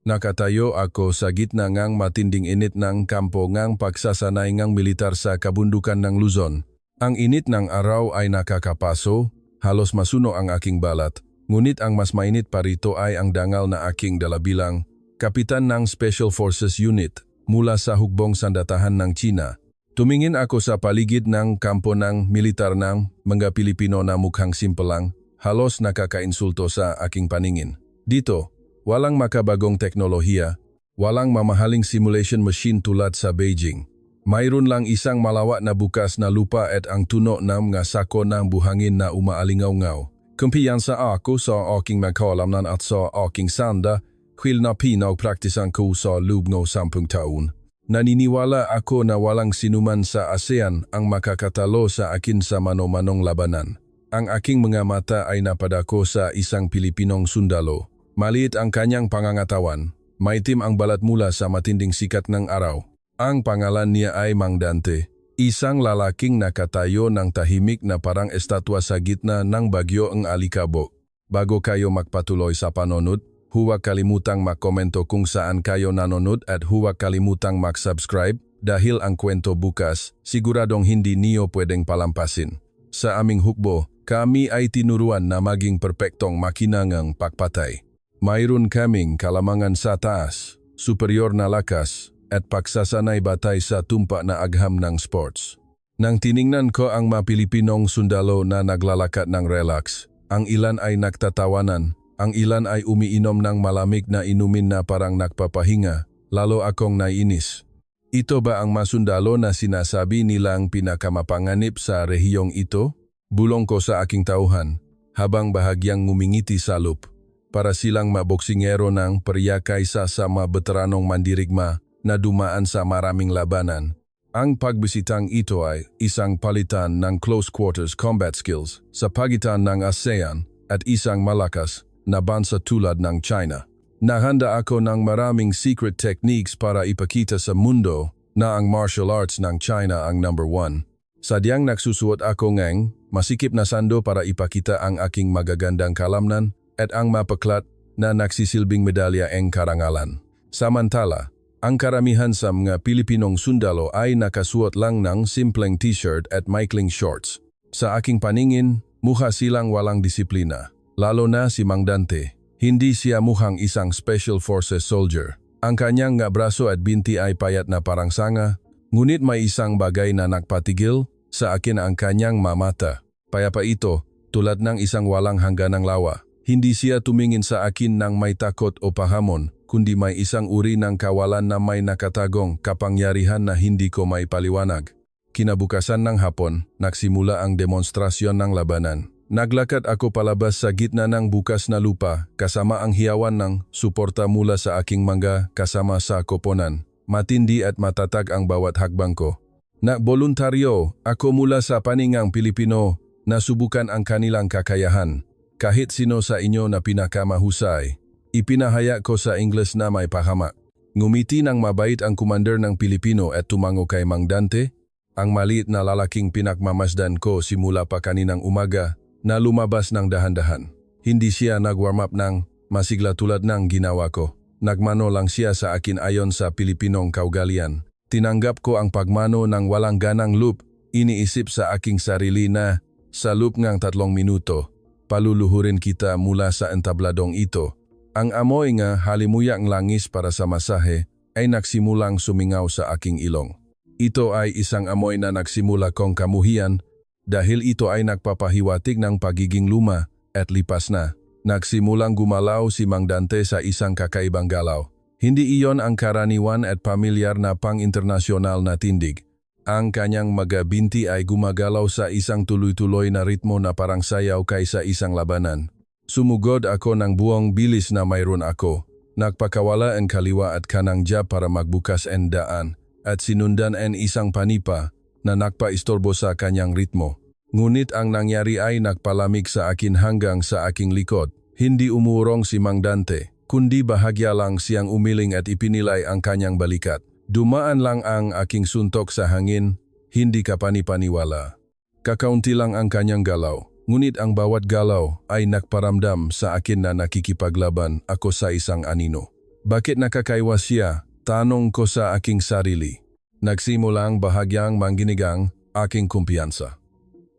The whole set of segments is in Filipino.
Nakatayo ako sa gitna ngang matinding init ng kampo ngang pagsasanay ngang militar sa kabundukan ng Luzon. Ang init ng araw ay nakakapaso, halos masuno ang aking balat. Ngunit ang mas mainit pa rito ay ang dangal na aking dala bilang kapitan ng Special Forces Unit mula sa hukbong sandatahan ng China. Tumingin ako sa paligid ng kampo ng militar ng mga Pilipino na mukhang simple lang, halos nakakainsulto sa aking paningin. Dito, walang makabagong teknolohiya, walang mamahaling simulation machine tulad sa Beijing. Mayroon lang isang malawak na bukas na lupa at ang tuno ng mga sako ng buhangin na umaalingaw-ngaw. Kumpiyansa ako sa aking magkalamnan at sa aking sanda, kwil na pinagpraktisan ko sa loob ng 10 taon. Naniniwala ako na walang sinuman sa ASEAN ang makakatalo sa akin sa mano-manong labanan. Ang aking mga mata ay napadako sa isang Pilipinong sundalo. Maliit ang kanyang pangangatawan, maitim ang balat mula sa matinding sikat ng araw. Ang pangalan niya ay Mang Dante, isang lalaking nakatayo ng tahimik na parang estatwa sa gitna ng bagyo ang alikabok. Bago kayo magpatuloy sa panonood, huwag kalimutang magkomento kung saan kayo nanonood at huwag kalimutang mag-subscribe dahil ang kwento bukas siguradong hindi niyo pwedeng palampasin. Sa aming hukbo, kami ay tinuruan na maging perpektong makinangang pagpatay. Mayroon kaming kalamangan sa taas, superior na lakas, at pagsasanay batay sa tumpa na agham ng sports. Nang tiningnan ko ang mga Pilipinong sundalo na naglalakat ng relax, ang ilan ay nagtatawanan, ang ilan ay umiinom ng malamig na inumin na parang nagpapahinga, lalo akong naiinis. Ito ba ang masundalo na sinasabi nilang pinakamapanganib sa rehiyong ito? Bulong ko sa aking tauhan, habang bahagyang ngumingiti sa loop. Para silang maboksingero ng perya kaysa sa mga veteranong mandirigma na dumaan sa maraming labanan. Ang pagbisitang ito ay isang palitan ng close quarters combat skills sa pagitan ng ASEAN at isang malakas na bansa tulad ng China. Nahanda ako ng maraming secret techniques para ipakita sa mundo na ang martial arts ng China ang number 1. Sadyang nagsusuot ako ngang masikip na sando para ipakita ang aking magagandang kalamnan at ang mapaklat na nagsisilbing medalya ang karangalan. Samantala, ang karamihan sa mga Pilipinong sundalo ay nakasuot lang ng simpleng t-shirt at maikling shorts. Sa aking paningin, mukha silang walang disiplina. Lalo na si Mang Dante. Hindi siya mukhang isang Special Forces soldier. Ang kanyang nga braso at binti ay payat na parang sanga, ngunit may isang bagay na nagpatigil sa akin ang kanyang mamata. Payapa ito, tulad ng isang walang hangganang lawa. Hindi siya tumingin sa akin ng may takot o pahamon, kundi may isang uri ng kawalan na may nakatagong kapangyarihan na hindi ko may paliwanag. Kinabukasan ng hapon, nagsimula ang demonstrasyon ng labanan. Naglakad ako palabas sa gitna ng bukas na lupa kasama ang hiyawan ng suporta mula sa aking mga kasama sa koponan. Matindi at matatag ang bawat hakbang ko. Voluntaryo ako mula sa paningang Pilipino na subukan ang kanilang kakayahan. Kahit sino sa inyo na pinakamahusay, ipinahaya ko sa Ingles na may pahamak. Ngumiti ng mabait ang commander ng Pilipino at tumango kay Mang Dante, ang maliit na lalaking pinagmamasdan ko simula pa kaninang umaga na lumabas ng dahan-dahan. Hindi siya nag-warm up ng masigla tulad ng ginawa ko. Nagmano lang siya sa akin ayon sa Pilipinong kaugalian. Tinanggap ko ang pagmano ng walang ganang loop, iniisip sa aking sarili na sa loop ng 3 minuto. Paluluhurin kita mula sa entabladong ito. Ang amoy nga halimuyang langis para sa masahe ay nagsimulang sumingaw sa aking ilong. Ito ay isang amoy na nagsimula kong kamuhian dahil ito ay nagpapahiwatig ng pagiging luma at lipas na. Nagsimulang gumalaw si Mang Dante sa isang kakaibang galaw. Hindi iyon ang karaniwan at pamilyar na pang-internasyonal na tindig. Ang kanyang mga binti ay gumagalaw sa isang tuloy-tuloy na ritmo na parang sayaw kaysa isang labanan. Sumugod ako ng buong bilis na mayroon ako. Nagpakawala ang kaliwa at kanang jab para magbukas ang daan at sinundan ang isang panipa na nagpaistorbo sa kanyang ritmo. Ngunit ang nangyari ay nagpalamig sa akin hanggang sa aking likod. Hindi umurong si Mang Dante, kundi bahagya lang siyang umiling at ipinilay ang kanyang balikat. Dumaan lang ang aking suntok sa hangin, hindi ka panipaniwala. Kakaunti lang ang kanyang galaw, ngunit ang bawat galaw ay nagparamdam sa akin na nakikipaglaban ako sa isang anino. Bakit nakakaiwas siya? Tanong ko sa aking sarili. Nagsimulang bahagyang mangginigang aking kumpiyansa.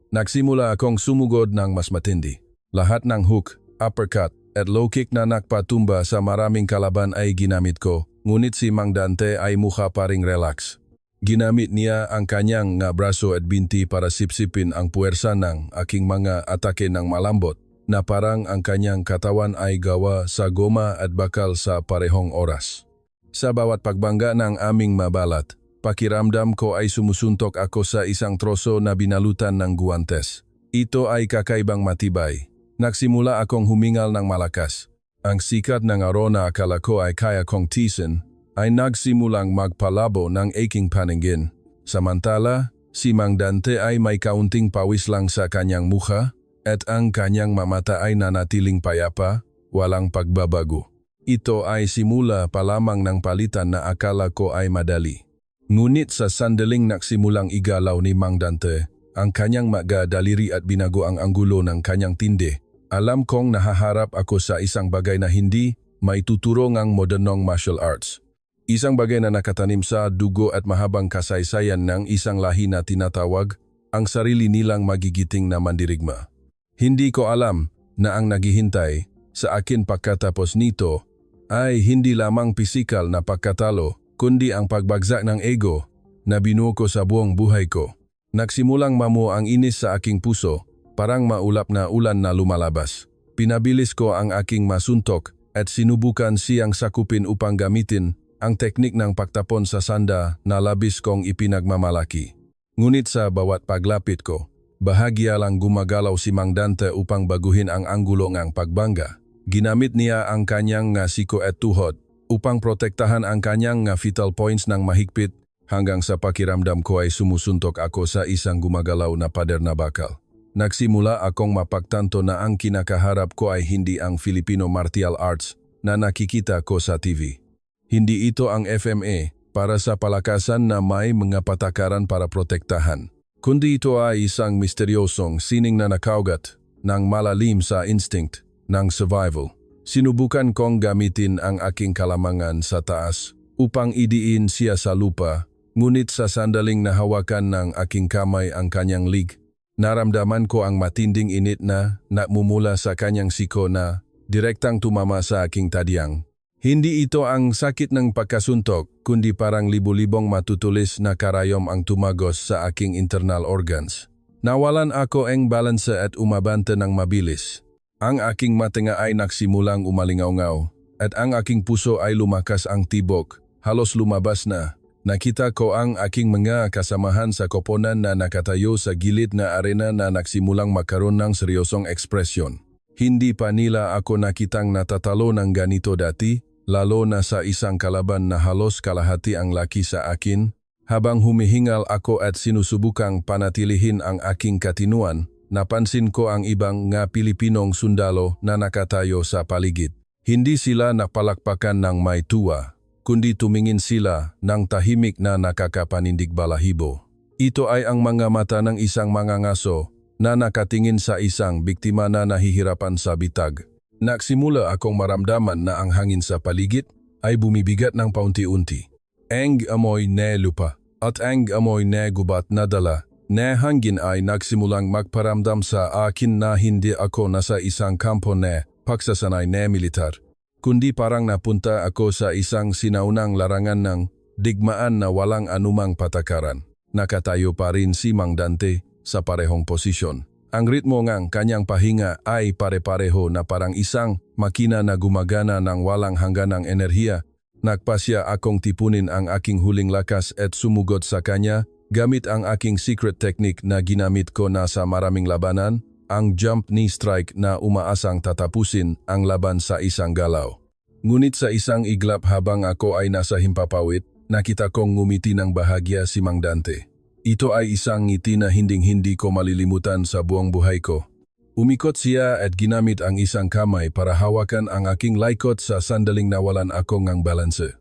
Nagsimula akong sumugod ng mas matindi. Lahat ng hook, uppercut, at low kick na nakpatumba sa maraming kalaban ay ginamit ko, ngunit si Mang Dante ay mukha pa ring relax. Ginamit niya ang kanyang nga braso at binti para sipsipin ang puwersa ng aking mga atake ng malambot, na parang ang kanyang katawan ay gawa sa goma at bakal sa parehong oras. Sa bawat pagbangga ng aming mabalat, pakiramdam ko ay sumusuntok ako sa isang troso na binalutan ng guwantes. Ito ay kakaibang matibay. Nagsimula akong humingal ng malakas. Ang sikat ng araw na akala ko ay kaya kong tiisin, ay nagsimulang magpalabo ng aking paningin. Samantala, si Mang Dante ay may kaunting pawis lang sa kanyang mukha, at ang kanyang mamata ay nanatiling payapa, walang pagbabago. Ito ay simula pa lamang ng palitan na akala ko ay madali. Ngunit sa sandaling nagsimulang igalaw ni Mang Dante, ang kanyang mga daliri at binago ang anggulo ng kanyang tindi, alam kong nahaharap ako sa isang bagay na hindi may tuturo ngang modernong martial arts. Isang bagay na nakatanim sa dugo at mahabang kasaysayan ng isang lahi na tinatawag ang sarili nilang magigiting na mandirigma. Hindi ko alam na ang naghihintay sa akin pagkatapos nito ay hindi lamang pisikal na pagkatalo, kundi ang pagbagsak ng ego na binuo ko sa buong buhay ko. Nagsimulang mamuo ang inis sa aking puso, parang maulap na ulan na lumalabas. Pinabilis ko ang aking masuntok at sinubukan siyang sakupin upang gamitin ang teknik ng pagtapon sa sanda na labis kong ipinagmamalaki. Ngunit sa bawat paglapit ko, bahagya lang gumagalaw si Mang Dante upang baguhin ang anggulo ng pagbangga. Ginamit niya ang kanyang nga siko at tuhod upang protektahan ang kanyang nga vital points ng mahigpit hanggang sa pakiramdam ko ay sumusuntok ako sa isang gumagalaw na pader na bakal. Nagsimula akong mapagtanto na ang kinakaharap ko ay hindi ang Filipino martial arts na nakikita ko sa TV. Hindi ito ang FMA para sa palakasan na may mga patakaran para protektahan, kundi ito ay isang misteryosong sining na nakaugat ng malalim sa instinct ng survival. Sinubukan kong gamitin ang aking kalamangan sa taas upang idiin siya sa lupa, ngunit sa sandaling nahawakan ng aking kamay ang kanyang lig, naramdaman ko ang matinding init na namumula sa kanyang siko na direktang tumama sa aking tadyang. Hindi ito ang sakit ng pagkasuntok, kundi parang libu-libong matutulis na karayom ang tumagos sa aking internal organs. Nawalan ako ang balanse at umabante ng mabilis. Ang aking matinga ay nagsimulang umalingaw-ngaw, at ang aking puso ay lumakas ang tibok, halos lumabas na. Nakita ko ang aking mga kasamahan sa koponan na nakatayo sa gilid na arena na nagsimulang magkaroon ng seryosong ekspresyon. Hindi pa nila ako nakitang natatalo ng ganito dati, lalo na sa isang kalaban na halos kalahati ang laki sa akin. Habang humihingal ako at sinusubukang panatilihin ang aking katinuan, napansin ko ang ibang nga Pilipinong sundalo na nakatayo sa paligid. Hindi sila napalakpakan ng may tuwa, kundi tumingin sila ng tahimik na nakakapanindig balahibo. Ito ay ang mga mata ng isang mangangaso na nakatingin sa isang biktima na nahihirapan sa bitag. Nagsimula akong maramdaman na ang hangin sa paligid ay bumibigat ng paunti-unti. Ang amoy na lupa at ang amoy na gubat na dala na hangin ay nagsimulang magparamdam sa akin na hindi ako nasa isang kampo na pagsasanay na militar, kundi parang napunta ako sa isang sinaunang larangan ng digmaan na walang anumang patakaran. Nakatayo pa rin si Mang Dante sa parehong posisyon. Ang ritmo ng kanyang pahinga ay pare-pareho na parang isang makina na gumagana ng walang hangganang enerhiya. Nagpasya akong tipunin ang aking huling lakas at sumugod sa kanya gamit ang aking secret technique na ginamit ko na sa maraming labanan, ang jump knee strike na umaasang tatapusin ang laban sa isang galaw. Ngunit sa isang iglap habang ako ay nasa himpapawid, nakita kong ngumiti ng bahagya si Mang Dante. Ito ay isang ngiti na hinding-hindi ko malilimutan sa buong buhay ko. Umikot siya at ginamit ang isang kamay para hawakan ang aking laikot sa sandaling nawalan ako ng balanse.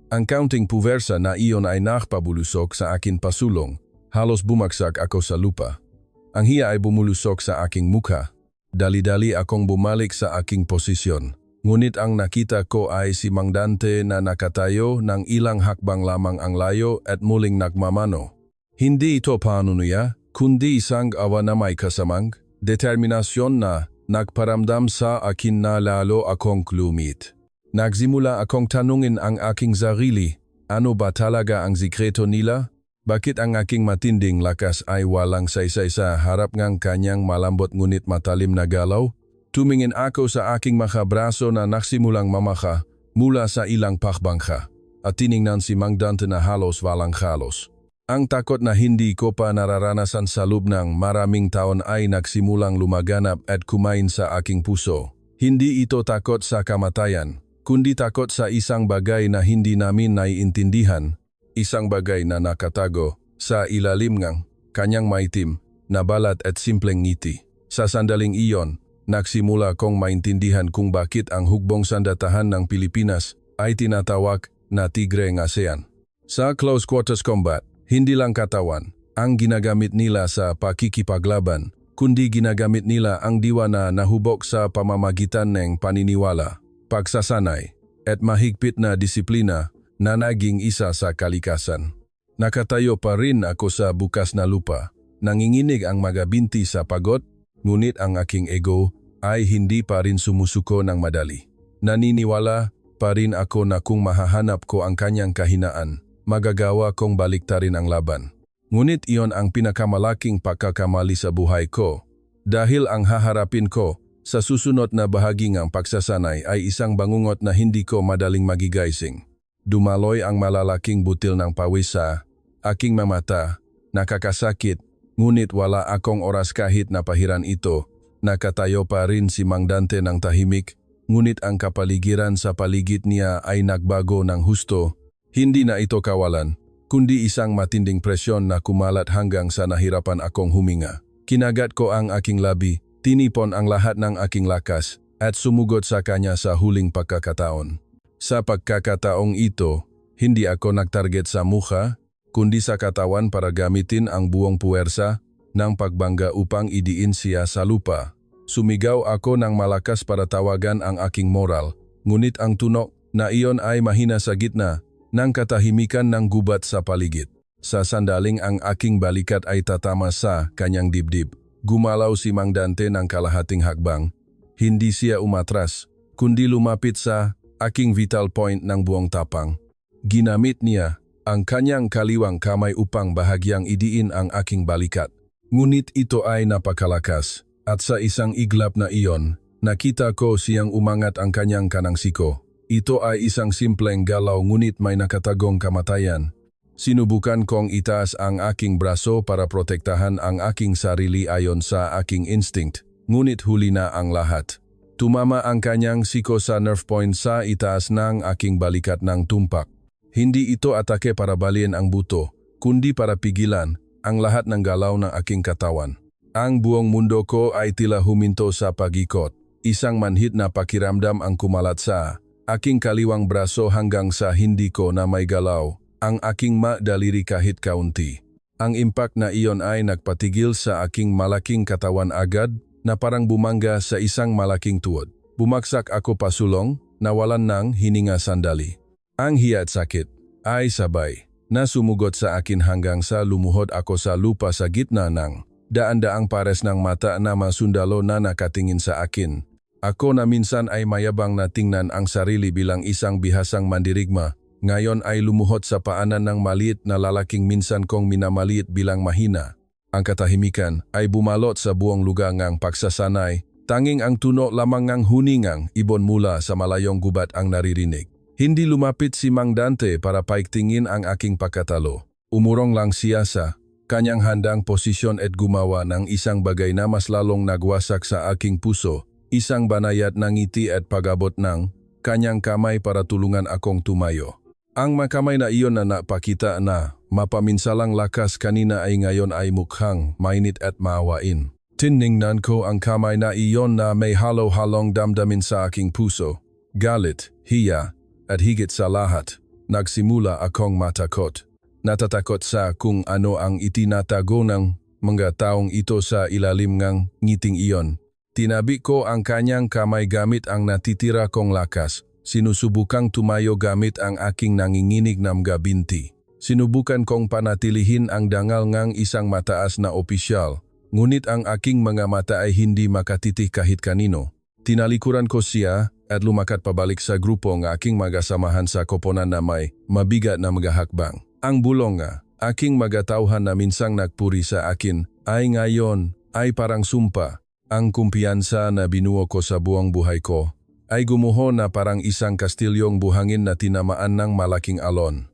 Ang counting puwersa na iyon ay nakpabulusok sa akin pasulong, halos bumagsak ako sa lupa. Ang hiya ay bumulusok sa aking mukha. Dali-dali akong bumalik sa aking posisyon. Ngunit ang nakita ko ay si Mang Dante na nakatayo ng ilang hakbang lamang ang layo at muling nagmamano. Hindi ito panunuya, kundi isang awa na may kasamang determinasyon na nagparamdam sa akin na lalo akong lumit. Nagsimula akong tanungin ang aking sarili, ano ba talaga ang sikreto nila? Bakit ang aking matinding lakas ay walang saysay sa harap ng kanyang malambot ngunit matalim na galaw? Tumingin ako sa aking mga braso na nagsimulang mamaka mula sa ilang pakbangka at tiningnan si Mang Dante na halos walang halos. Ang takot na hindi ko pa nararanasan sa loob ng maraming taon ay nagsimulang lumaganap at kumain sa aking puso. Hindi ito takot sa kamatayan, kundi takot sa isang bagay na hindi namin naiintindihan, isang bagay na nakatago sa ilalim ng kanyang maitim na balat at simpleng ngiti. Sa sandaling iyon, nagsimula kong maintindihan kung bakit ang hukbong sandatahan ng Pilipinas ay tinatawag na Tigre ng ASEAN. Sa close quarters combat, hindi lang katawan ang ginagamit nila sa pakikipaglaban, kundi ginagamit nila ang diwa na nahubog sa pamamagitan ng paniniwala, pagsasanay, at mahigpit na disiplina na naging isa sa kalikasan. Nakatayo pa rin ako sa bukas na lupa, nanginginig ang mga binti sa pagod, ngunit ang aking ego ay hindi pa rin sumusuko ng madali. Naniniwala pa rin ako na kung mahahanap ko ang kanyang kahinaan, magagawa kong baliktarin ang laban. Ngunit iyon ang pinakamalaking pagkakamali sa buhay ko, dahil ang haharapin ko sa susunod na bahagi ng pagsasanay ay isang bangungot na hindi ko madaling magigising. Dumaloy ang malalaking butil ng pawis sa aking mamata, nakakasakit, ngunit wala akong oras kahit napahiran ito. Nakatayo pa rin si Mang Dante ng tahimik, ngunit ang kapaligiran sa paligid niya ay nagbago ng husto. Hindi na ito kawalan, kundi isang matinding presyon na kumalat hanggang sa nahirapan akong huminga. Kinagat ko ang aking labi, tinipon ang lahat ng aking lakas, at sumugod sa kanya sa huling pagkakataon. Sa pagkakataong ito, hindi ako nagtarget sa mukha, kundi sa katawan para gamitin ang buong puwersa ng pagbangga upang idiin siya sa lupa. Sumigaw ako ng malakas para tawagan ang aking moral, ngunit ang tunog na iyon ay mahina sa gitna ng katahimikan ng gubat sa paligid. Sa sandaling ang aking balikat ay tatama sa kanyang dibdib, gumalaw si Mang Dante ng kalahating hakbang. Hindi siya umatras, kundi lumapit sa aking vital point ng buong tapang. Ginamit niya ang kanyang kaliwang kamay upang bahagyang idiin ang aking balikat. Ngunit ito ay napakalakas, at sa isang iglap na iyon, nakita ko siyang umangat ang kanyang kanang siko. Ito ay isang simpleng galaw ngunit may nakatagong kamatayan. Sinubukan kong itaas ang aking braso para protektahan ang aking sarili ayon sa aking instinct, ngunit huli na ang lahat. Tumama ang kanyang siko sa nerve point sa itaas ng aking balikat ng tumpak. Hindi ito atake para balian ang buto, kundi para pigilan ang lahat ng galaw ng aking katawan. Ang buong mundo ko ay tila huminto sa pag-ikot. Isang manhid na pakiramdam ang kumalat sa aking kaliwang braso hanggang sa hindi ko na may galaw ang aking daliri kahit kaunti. Ang impact na iyon ay nagpatigil sa aking malaking katawan agad na parang bumangga sa isang malaking tuod. Bumagsak ako pasulong, nawalan ng hininga sandali. Ang hiya at sakit ay sabay na sumugot sa akin hanggang sa lumuhod ako sa lupa sa gitna ng daan-daang pares ng mata na masundalo na nakatingin sa akin. Ako na minsan ay mayabang na tingnan ang sarili bilang isang bihasang mandirigma, ngayon ay lumuhod sa paanan ng maliit na lalaking minsan kong minamaliit bilang mahina. Ang katahimikan ay bumalot sa buong lugar ng pagsasanay, tanging ang tuno lamang ng huningang ibon mula sa malayong gubat ang naririnig. Hindi lumapit si Mang Dante para paiktingin ang aking pagkatalo. Umurong lang siya sa kanyang handang posisyon at gumawa ng isang bagay na mas lalong nagwasak sa aking puso, isang banayad ng ngiti at pag-abot ng kanyang kamay para tulungan akong tumayo. Ang makamay na iyon na napakita na mapaminsalang lakas kanina ay ngayon ay mukhang mainit at maawain. Tiningnan ko ang kamay na iyon na may halo-halong damdamin sa aking puso. Galit, hiya, at higit sa lahat, nagsimula akong matakot. Natatakot sa kung ano ang itinatago ng mga taong ito sa ilalim ng ngiting iyon. Tinabi ko ang kanyang kamay gamit ang natitira kong lakas. Sinusubukang tumayo gamit ang aking nanginginig na mga binti. Sinubukan kong panatilihin ang dangal ngang isang mataas na opisyal. Ngunit ang aking mga mata ay hindi makatitik kahit kanino. Tinalikuran ko siya at lumakat pabalik sa grupo ng aking magasamahan sa koponan na may mabigat na mga hakbang. Ang bulong nga, aking magatauhan na minsang nagpuri sa akin, ay ngayon, ay parang sumpa. Ang kumpiyansa na binuo ko sa buong buhay ko ay gumuho na parang isang kastilyong buhangin na tinamaan ng malaking alon.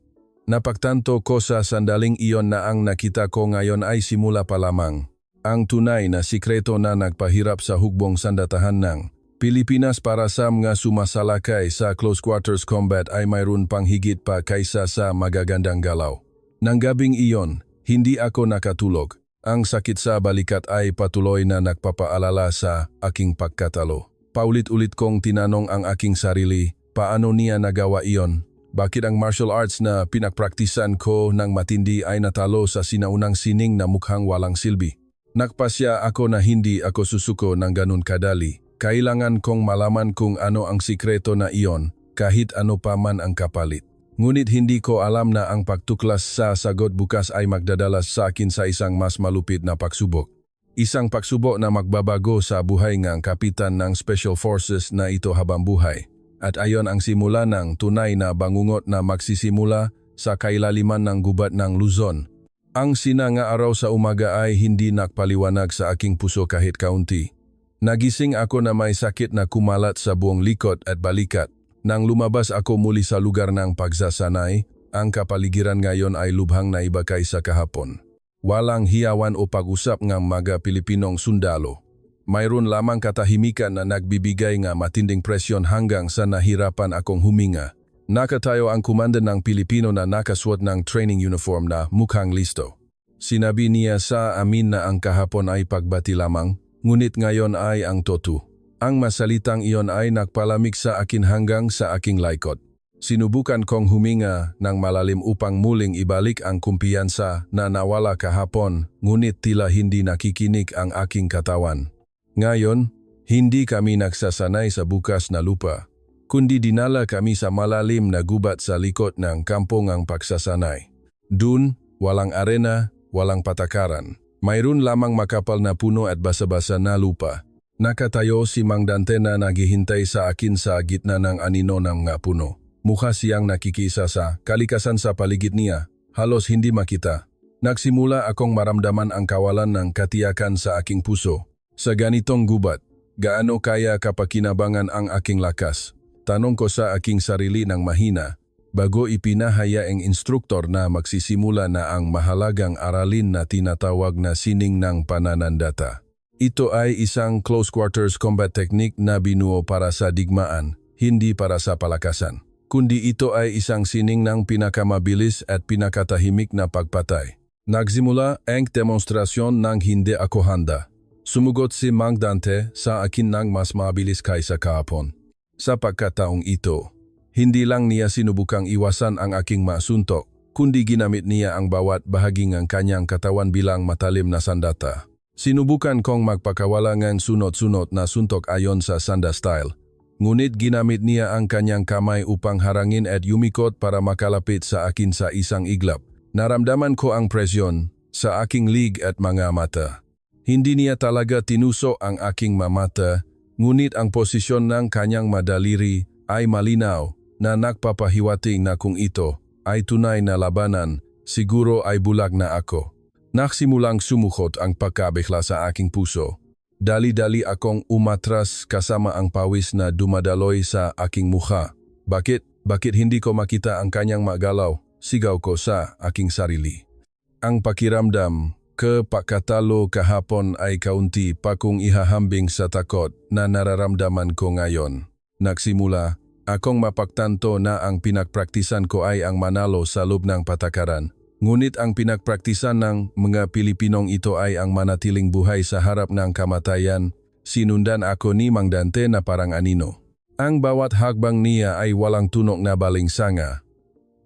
Napagtanto ko sa sandaling iyon na ang nakita ko ngayon ay simula pa lamang. Ang tunay na sikreto na nagpahirap sa hukbong sandatahan ng Pilipinas para sa mga sumasalakay sa close quarters combat ay mayroon pang higit pa kaysa sa magagandang galaw. Nang gabing iyon, hindi ako nakatulog. Ang sakit sa balikat ay patuloy na nagpapaalala sa aking pagkatalo. Paulit-ulit kong tinanong ang aking sarili, paano niya nagawa iyon? Bakit ang martial arts na pinagpraktisan ko ng matindi ay natalo sa sinaunang sining na mukhang walang silbi? Nagpasya ako na hindi ako susuko ng ganun kadali. Kailangan kong malaman kung ano ang sikreto na iyon, kahit ano pa man ang kapalit. Ngunit hindi ko alam na ang pagtuklas sa sagot bukas ay magdadalas sa akin sa isang mas malupit na pagsubok. Isang pagsubok na magbabago sa buhay ng kapitan ng Special Forces na ito habang buhay. At ayon ang simula ng tunay na bangungot na magsisimula sa kailaliman ng gubat ng Luzon. Ang sinanga araw sa umaga ay hindi nakpaliwanag sa aking puso kahit kaunti. Nagising ako na may sakit na kumalat sa buong likod at balikat. Nang lumabas ako muli sa lugar ng pagsasanay, ang kapaligiran ngayon ay lubhang naiba kaysa kahapon. Walang hiyawan o pag-usap ng mga Pilipinong sundalo. Mayroon lamang katahimikan na nagbibigay ng matinding presyon hanggang sa nahirapan akong huminga. Nakatayo ang kumanda ng Pilipino na nakasuot ng training uniform na mukhang listo. Sinabi niya sa amin na ang kahapon ay pagbati lamang, ngunit ngayon ay ang totoo. Ang masalitang iyon ay nagpalamig sa akin hanggang sa aking laikot. Sinubukan kong huminga ng malalim upang muling ibalik ang kumpiyansa na nawala kahapon, ngunit tila hindi nakikinig ang aking katawan. Ngayon, hindi kami nagsasanay sa bukas na lupa, kundi dinala kami sa malalim na gubat sa likod ng kampongang pagsasanay. Dun, walang arena, walang patakaran. Mayroon lamang makapal na puno at basa-basa na lupa. Nakatayo si Mang Dante na naghihintay sa akin sa gitna ng anino ng mga puno. Mukha siyang nakikisa sa kalikasan sa paligid niya, halos hindi makita. Nagsimula akong maramdaman ang kawalan ng katiyakan sa aking puso. Sa ganitong gubat, gaano kaya kapakinabangan ang aking lakas? Tanong ko sa aking sarili ng mahina, bago ipinahaya ang instruktor na magsisimula na ang mahalagang aralin na tinatawag na sining ng pananandata. Ito ay isang close quarters combat technique na binuo para sa digmaan, hindi para sa palakasan. Kundi ito ay isang sining ng pinakamabilis at pinakatahimik na pagpatay. Nagsimula ang demonstrasyon ng hindi ako handa. Sumugot si Mang Dante sa akin ng mas mabilis kaysa kahapon. Sa pagkataong ito, hindi lang niya sinubukang iwasan ang aking masuntok, kundi ginamit niya ang bawat bahagi ng kanyang katawan bilang matalim na sandata. Sinubukan kong magpakawala ng sunod-sunod na suntok ayon sa sanda style. Ngunit ginamit niya ang kanyang kamay upang harangin at yumikot para makalapit sa akin sa isang iglap. Naramdaman ko ang presyon sa aking lig at mga mata. Hindi niya talaga tinuso ang aking mamata, ngunit ang posisyon ng kanyang madaliri ay malinaw na nagpapahiwatig na kung ito ay tunay na labanan, siguro ay bulag na ako. Nagsimulang sumukot ang pagkabigla sa aking puso. Dali-dali akong umatras kasama ang pawis na dumadaloy sa aking mukha. Bakit hindi ko makita ang kanyang magalaw? Sigaw ko sa aking sarili. Ang pakiramdam, pagkatalo kahapon ay kaunti pa kung ihahambing sa takot na nararamdaman ko ngayon. Nagsimula, akong mapagtanto na ang pinagpraktisan ko ay ang manalo sa loob ng patakaran. Ngunit ang pinagpraktisan ng mga Pilipinong ito ay ang manatiling buhay sa harap ng kamatayan. Sinundan ako ni Mang Dante na parang anino. Ang bawat hakbang niya ay walang tunok na balingsanga.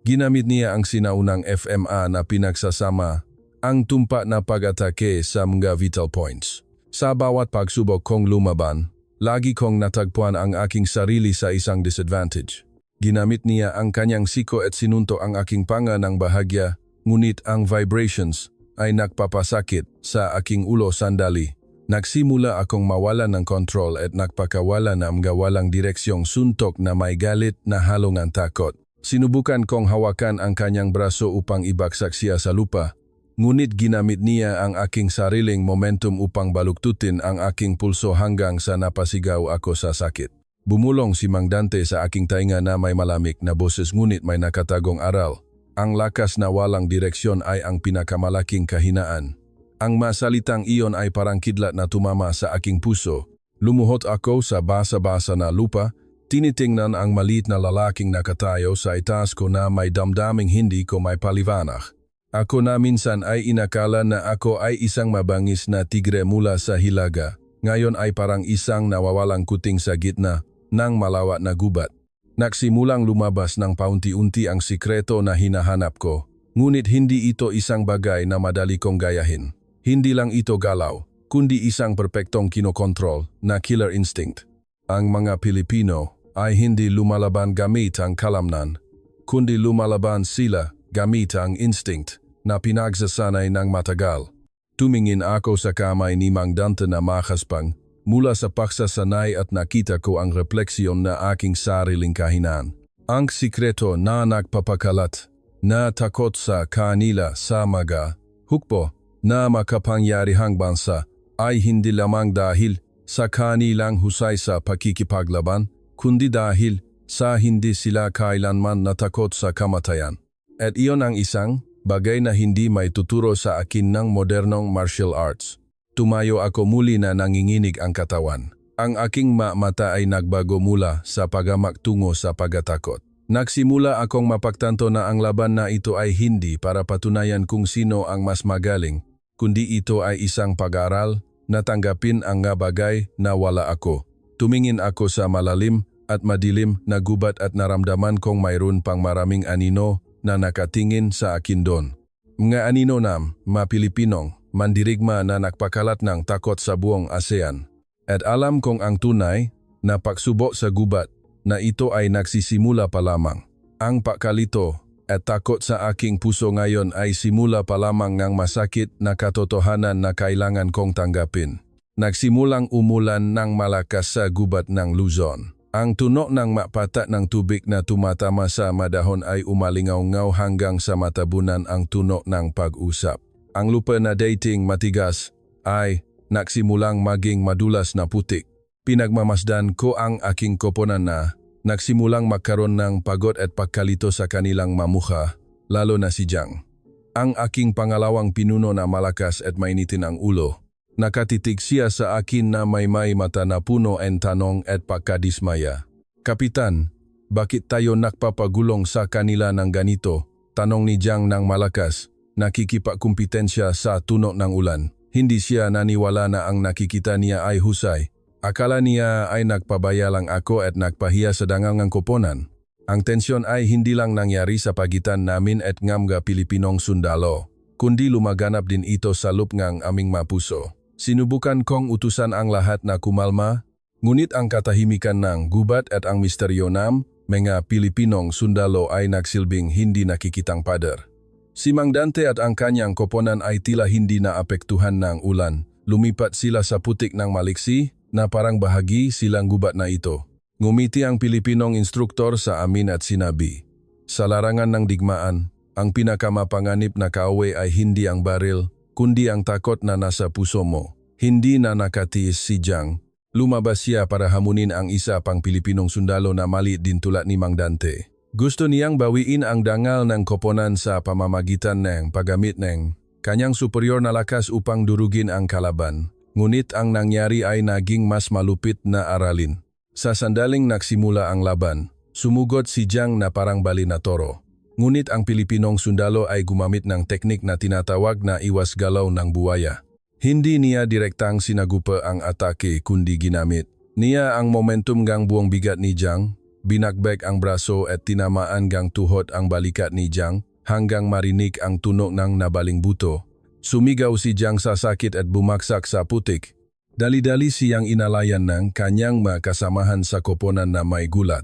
Ginamit niya ang sinaunang FMA na pinagsasama, ang tumpa na pag-atake sa mga vital points. Sa bawat pagsubok kong lumaban, lagi kong natagpuan ang aking sarili sa isang disadvantage. Ginamit niya ang kanyang siko at sinuntok ang aking panga ng bahagya, ngunit ang vibrations ay nagpapasakit sa aking ulo sandali. Nagsimula akong mawala ng control at nagpakawala ng gawalang direksyong suntok na may galit na halong takot. Sinubukan kong hawakan ang kanyang braso upang ibagsak siya sa lupa. Ngunit ginamit niya ang aking sariling momentum upang baluktutin ang aking pulso hanggang sa napasigaw ako sa sakit. Bumulong si Mang Dante sa aking tainga na may malamig na boses ngunit may nakatagong aral. Ang lakas na walang direksyon ay ang pinakamalaking kahinaan. Ang masalitang iyon ay parang kidlat na tumama sa aking puso. Lumuhot ako sa basa-basa na lupa, tinitingnan ang maliit na lalaking nakatayo sa itaas ko na may damdaming hindi ko may paliwanag. Ako na minsan ay inakala na ako ay isang mabangis na tigre mula sa hilaga. Ngayon ay parang isang nawawalang kuting sa gitna ng malawak na gubat. Nagsimulang lumabas ng paunti-unti ang sikreto na hinahanap ko. Ngunit hindi ito isang bagay na madali kong gayahin. Hindi lang ito galaw, kundi isang perpektong kinokontrol na killer instinct. Ang mga Pilipino ay hindi lumalaban gamit ang kalamnan, kundi lumalaban sila gamit ang instinct na pinagsasanay ng matagal. Tumingin ako sa kamay ni Mang Dante na makaspang mula sa paksasanay at nakita ko ang refleksyon na aking sariling kahinaan. Ang sikreto na nagpapakalat na takot sa kanila sa mga hukbo na makapangyarihang bansa ay hindi lamang dahil sa kanilang husay sa pakikipaglaban, kundi dahil sa hindi sila kailanman natakot sa kamatayan. At iyon ang isang bagay na hindi may tuturo sa akin ng modernong martial arts. Tumayo ako muli na nanginginig ang katawan. Ang aking mata ay nagbago mula sa pagamak tungo sa pagkatakot. Nagsimula akong mapagtanto na ang laban na ito ay hindi para patunayan kung sino ang mas magaling, kundi ito ay isang pag-aaral na tanggapin ang nga bagay na wala ako. Tumingin ako sa malalim at madilim na gubat at naramdaman kong mayroon pang maraming anino na nakatingin sa akin doon. Mga anino nam, mga Pilipinong, mandirigma na nagpakalat ng takot sa buong ASEAN. At alam kong ang tunay na pagsubok sa gubat na ito ay nagsisimula pa lamang. Ang pakalito at takot sa aking puso ngayon ay simula pa lamang ng masakit na katotohanan na kailangan kong tanggapin. Nagsimulang umulan ng malakas sa gubat ng Luzon. Ang tunog ng mapatat ng tubig na tumatama sa madahon ay umalingaw-ngaw hanggang sa matabunan ang tunog ng pag-usap. Ang lupa na dating matigas ay nagsimulang maging madulas na putik. Pinagmamasdan ko ang aking koponan na nagsimulang magkaroon ng pagod at pagkalito sa kanilang mamukha, lalo na si Jiang. Ang aking pangalawang pinuno na malakas at mainitin ang ulo. Nakatitig siya sa akin na may mata na puno ng tanong at pagkadismaya. Kapitan, bakit tayo nakpapagulong sa kanila ng ganito? Tanong ni Jiang ng malakas, nakikipagkumpetensya sa tunog ng ulan. Hindi siya naniwala na ang nakikita niya ay husay. Akala niya ay nagpabaya lang ako at nagpahiya sa dangang koponan. Ang tensyon ay hindi lang nangyari sa pagitan namin at mga Pilipinong sundalo, kundi lumaganap din ito sa loob ng aming mapuso. Sinubukan kong utusan ang lahat na kumalma, ngunit ang katahimikan ng gubat at ang misteryo ng mga Pilipinong sundalo ay nagsilbing hindi nakikitang pader. Si Mang Dante at ang kanyang koponan ay tila hindi naapektuhan ng ulan. Lumipat sila sa putik ng maliksi na parang bahagi silang gubat na ito. Ngumiti ang Pilipinong instruktor sa amin at sinabi, sa larangan ng digmaan, ang pinakamapanganib na kaaway ay hindi ang baril, kundi ang takot na nasa puso mo. Hindi na nakatiis si Jiang. Lumabas siya para hamunin ang isa pang Pilipinong sundalo na maliit din tulad ni Mang Dante. Gusto niyang bawiin ang dangal ng koponan sa pamamagitan ng paggamit ng kanyang superior na lakas upang durugin ang kalaban. Ngunit ang nangyari ay naging mas malupit na aralin. Sa sandaling nagsimula ang laban, sumugod si Jiang na parang bali na toro. Ngunit ang Pilipinong sundalo ay gumamit ng teknik na tinatawag na iwas galaw ng buwaya. Hindi niya direktang sinagupa ang atake kundi ginamit niya ang momentum gang buong bigat ni Jiang, binagbek ang braso at tinamaan gang tuhod ang balikat ni Jiang hanggang marinig ang tunog ng nabaling buto. Sumigaw si Jiang sa sakit at bumaksak sa putik. Dali-dali siyang inalayan ng kanyang makasamahan sa koponan na may gulat.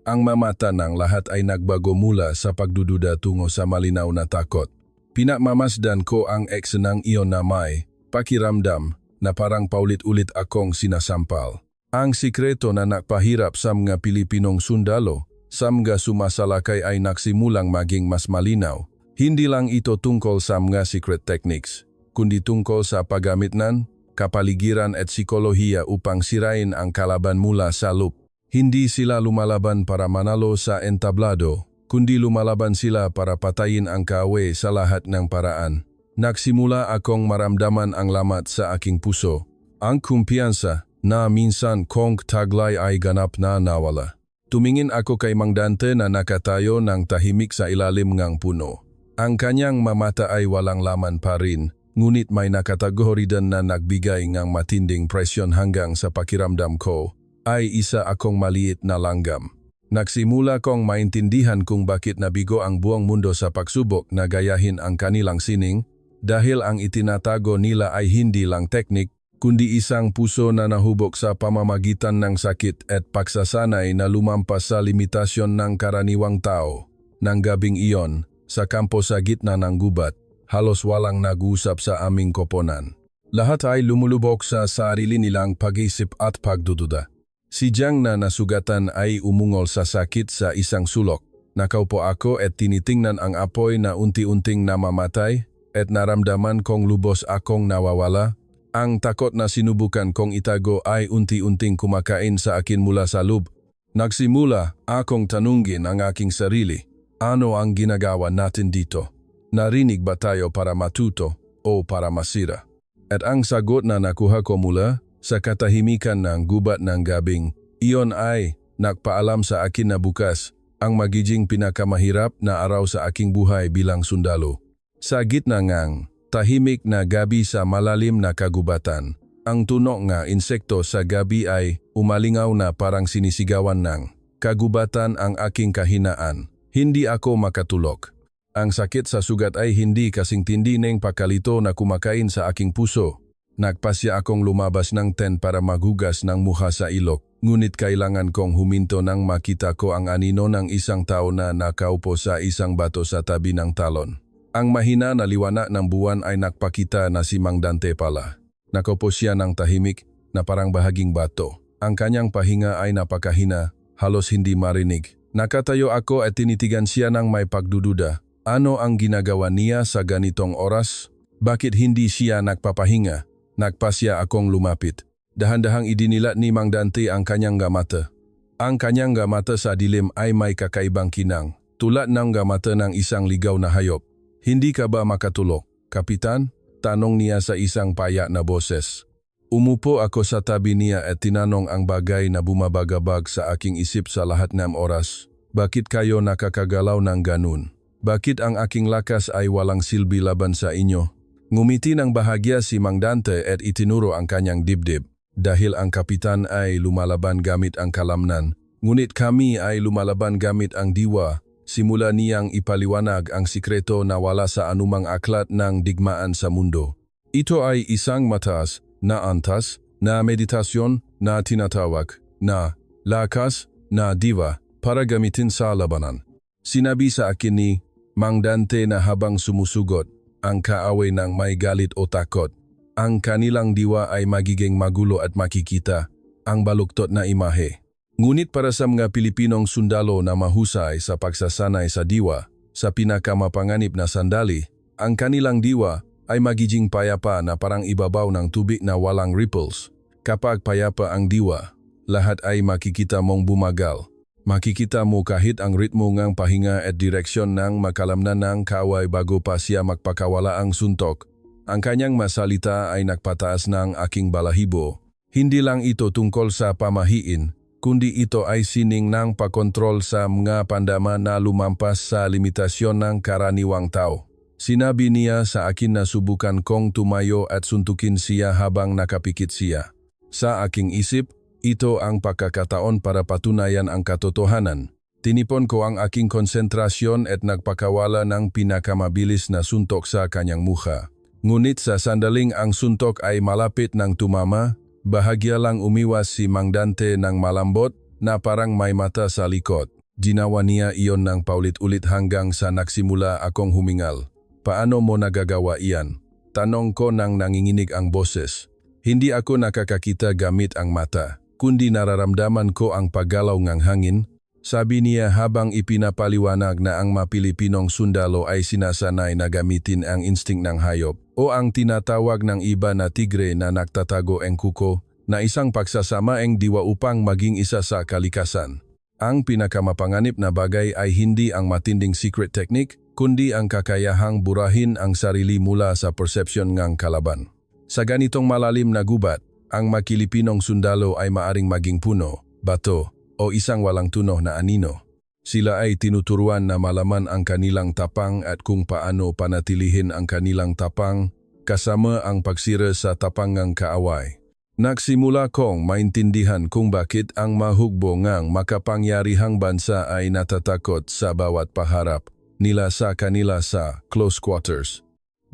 Ang mamata ng lahat ay nagbago mula sa pagdududa tungo sa malinaw na takot. Pinamamasdan ko ang eksenang iyon na may pakiramdam na parang paulit-ulit akong sinasampal. Ang sikreto na nakpahirap sa mga Pilipinong sundalo sa mga sumasalakay ay nagsimulang maging mas malinaw. Hindi lang ito tungkol sa mga secret techniques, kundi tungkol sa paggamitnan, kapaligiran at psikolohiya upang sirain ang kalaban mula sa loob. Hindi sila lumalaban para manalo sa entablado, kundi lumalaban sila para patayin ang kaaway sa lahat ng paraan. Nagsimula akong maramdaman ang lamat sa aking puso, ang kumpiyansa na minsan kong taglay ay ganap na nawala. Tumingin ako kay Mang Dante na nakatayo ng tahimik sa ilalim ng puno. Ang kanyang mamata ay walang laman pa rin, ngunit may nakataguridan na nagbigay ng matinding presyon hanggang sa pakiramdam ko ay isa akong maliit na langgam. Nagsimula kong maintindihan kung bakit nabigo ang buong mundo sa pagsubok na gayahin ang kanilang sining dahil ang itinatago nila ay hindi lang teknik, kundi isang puso na nahubog sa pamamagitan ng sakit at pagsasanay na lumampas sa limitasyon ng karaniwang tao. Nang gabing iyon, sa kampo sa gitna ng gubat, halos walang nag-usap sa aming koponan. Lahat ay lumulubog sa sarili nilang pag-isip at pagdududa. Si Jiang na nasugatan ay umungol sa sakit sa isang sulok. Nakaupo ako at tinitingnan ang apoy na unti-unting namamatay at naramdaman kong lubos akong nawawala. Ang takot na sinubukan kong itago ay unti-unting kumakain sa akin mula sa loob. Nagsimula akong tanungin ang aking sarili, ano ang ginagawa natin dito? Narinig ba tayo para matuto o para masira? At ang sagot na nakuha ko mula sa katahimikan ng gubat ng gabing, iyon ay nagpaalam sa akin na bukas ang magiging pinakamahirap na araw sa aking buhay bilang sundalo. Sa gitna ng tahimik na gabi sa malalim na kagubatan, ang tunog nga insekto sa gabi ay umalingaw na parang sinisigawan ng kagubatan ang aking kahinaan. Hindi ako makatulog. Ang sakit sa sugat ay hindi kasing tindi ng pakalito na kumakain sa aking puso. Nagpasya akong lumabas ng tent para maghugas ng mukha sa ilog, ngunit kailangan kong huminto nang makita ko ang anino ng isang tao na nakaupo sa isang bato sa tabi ng talon. Ang mahina na liwanag ng buwan ay nagpakita na si Mang Dante pala. Nakaupo siya ng tahimik na parang bahaging bato. Ang kanyang pahinga ay napakahina, halos hindi marinig. Nakatayo ako at tinitigan siya ng may pagdududa. Ano ang ginagawa niya sa ganitong oras? Bakit hindi siya nagpapahinga? Nagpasya akong lumapit. Dahan-dahang idinilat ni Mang Dante ang kanyang gamata. Ang kanyang gamata sa dilim ay may kakaibang kinang, tulad ng gamata ng isang ligaw na hayop. Hindi ka ba makatulog, Kapitan? Tanong niya sa isang payak na boses. Umupo ako sa tabi niya at tinanong ang bagay na bumabagabag sa aking isip sa lahat ng oras. Bakit kayo nakakagalaw ng ganun? Bakit ang aking lakas ay walang silbi laban sa inyo? Ngumiti ng bahagya si Mang Dante at itinuro ang kanyang dibdib. Dahil ang kapitan ay lumalaban gamit ang kalamnan, ngunit kami ay lumalaban gamit ang diwa. Simula niyang ipaliwanag ang sikreto na wala sa anumang aklat ng digmaan sa mundo. Ito ay isang mataas na antas na meditasyon na tinatawag na lakas na diwa para gamitin sa labanan. Sinabi sa akin ni Mang Dante na habang sumusugot ang kaaway ng may galit o takot, ang kanilang diwa ay magiging magulo at makikita ang baluktot na imahe. Ngunit para sa mga Pilipinong sundalo na mahusay sa pagsasanay sa diwa, sa pinakamapanganib na sandali, ang kanilang diwa ay magiging payapa na parang ibabaw ng tubig na walang ripples. Kapag payapa ang diwa, lahat ay makikita mong bumagal. Makikita mo kahit ang ritmo ng pahinga at direksyon ng makalamnan ng kaaway bago pa siya magpakawala ang suntok. Ang kanyang masalita ay nagpataas ng aking balahibo. Hindi lang ito tungkol sa pamahiin, kundi ito ay sining ng pakontrol sa mga pandama na lumampas sa limitasyon ng karaniwang tao. Sinabi niya sa akin na subukan kong tumayo at suntukin siya habang nakapikit siya. Sa aking isip, ito ang pagkakataon para patunayan ang katotohanan. Tinipon ko ang aking konsentrasyon at nagpakawala ng pinakamabilis na suntok sa kanyang mukha. Ngunit sa sandaling ang suntok ay malapit ng tumama, Bahagia lang umiwas si Mang Dante ng malambot na parang may mata sa likod. Ginawa niya iyon ng paulit-ulit hanggang sa nagsimula akong humingal. Paano mo nagagawa iyan? Tanong ko nang nanginginig ang boses. Hindi ako nakakakita gamit ang mata, kundi nararamdaman ko ang paggalaw ng hangin. Sabi niya habang ipinapaliwanag na ang mga Pilipinong sundalo ay sinasanay na gamitin ang instinct ng hayop o ang tinatawag ng iba na tigre na nagtatago ang kuko na isang pagsasama ang diwa upang maging isa sa kalikasan. Ang pinakamapanganib na bagay ay hindi ang matinding secret technique, kundi ang kakayahang burahin ang sarili mula sa perception ng kalaban. Sa ganitong malalim na gubat, ang mga Pilipinong sundalo ay maaring maging puno, bato, o isang walang tuno na anino. Sila ay tinuturuan na malaman ang kanilang tapang at kung paano panatilihin ang kanilang tapang kasama ang pagsira sa tapang ng kaaway. Nagsimula kong maintindihan kung bakit ang mahugbo ngang makapangyarihang bansa ay natatakot sa bawat paharap nila sa kanila sa close quarters.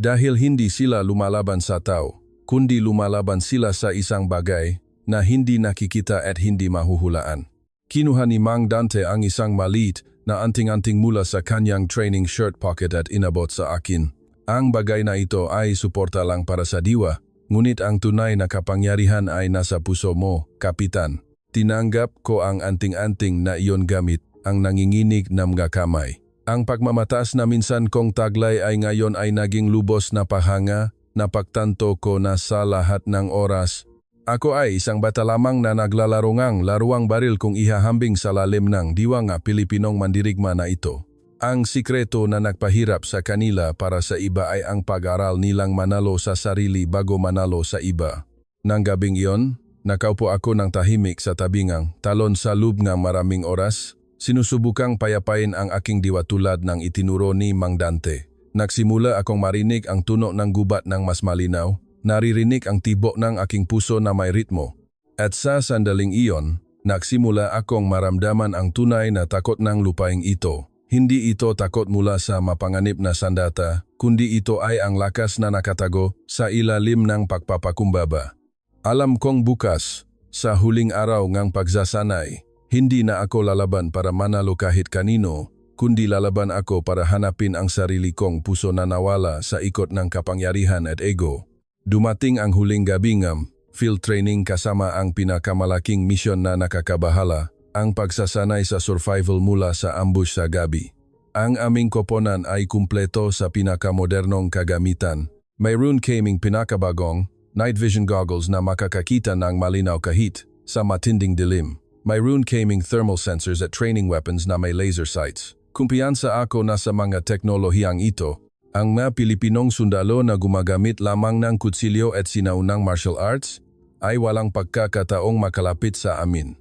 Dahil hindi sila lumalaban sa tao, kundi lumalaban sila sa isang bagay na hindi nakikita at hindi mahuhulaan. Kinuha ni Mang Dante ang isang maliit na anting-anting mula sa kanyang training shirt pocket at inabot sa akin. Ang bagay na ito ay suporta lang para sa diwa, ngunit ang tunay na kapangyarihan ay nasa puso mo, Kapitan. Tinanggap ko ang anting-anting na iyon gamit ang nanginginig na mga kamay. Ang pagmamataas na minsan kong taglay ay ngayon ay naging lubos na pahanga, napagtanto ko na sa lahat ng oras. Ako ay isang bata lamang na naglalaro ngang laruang baril kung ihahambing sa lalim ng diwa nga Pilipinong mandirigma na ito. Ang sikreto na nagpahirap sa kanila para sa iba ay ang pag-aral nilang manalo sa sarili bago manalo sa iba. Nang gabing iyon, nakaupo ako ng tahimik sa tabingang talon sa loob ng maraming oras, sinusubukang payapain ang aking diwa tulad ng itinuro ni Mang Dante. Nagsimula akong marinig ang tunog ng gubat ng mas malinaw. Naririnig ang tibok ng aking puso na may ritmo. At sa sandaling iyon, nagsimula akong maramdaman ang tunay na takot ng lupaing ito. Hindi ito takot mula sa mapanganib na sandata, kundi ito ay ang lakas na nakatago sa ilalim ng pagpapakumbaba. Alam kong bukas, sa huling araw ng pagsasanay, hindi na ako lalaban para manalo kahit kanino, kundi lalaban ako para hanapin ang sarili kong puso na nawala sa ikot ng kapangyarihan at ego. Dumating ang huling gabi ng field training kasama ang pinakamalaking misyon na nakakabahala, ang pagsasanay sa survival mula sa ambush sa gabi. Ang aming koponan ay kumpleto sa pinakamodernong kagamitan. Mayroon kaming pinakabagong night vision goggles na makakakita ng malinaw kahit sa matinding dilim. Mayroon kaming thermal sensors at training weapons na may laser sights. Kumpiyansa ako na sa mga teknolohiyang ito, ang mga Pilipinong sundalo na gumagamit lamang ng kutsilyo at sinaunang martial arts ay walang pagkakataong makalapit sa amin.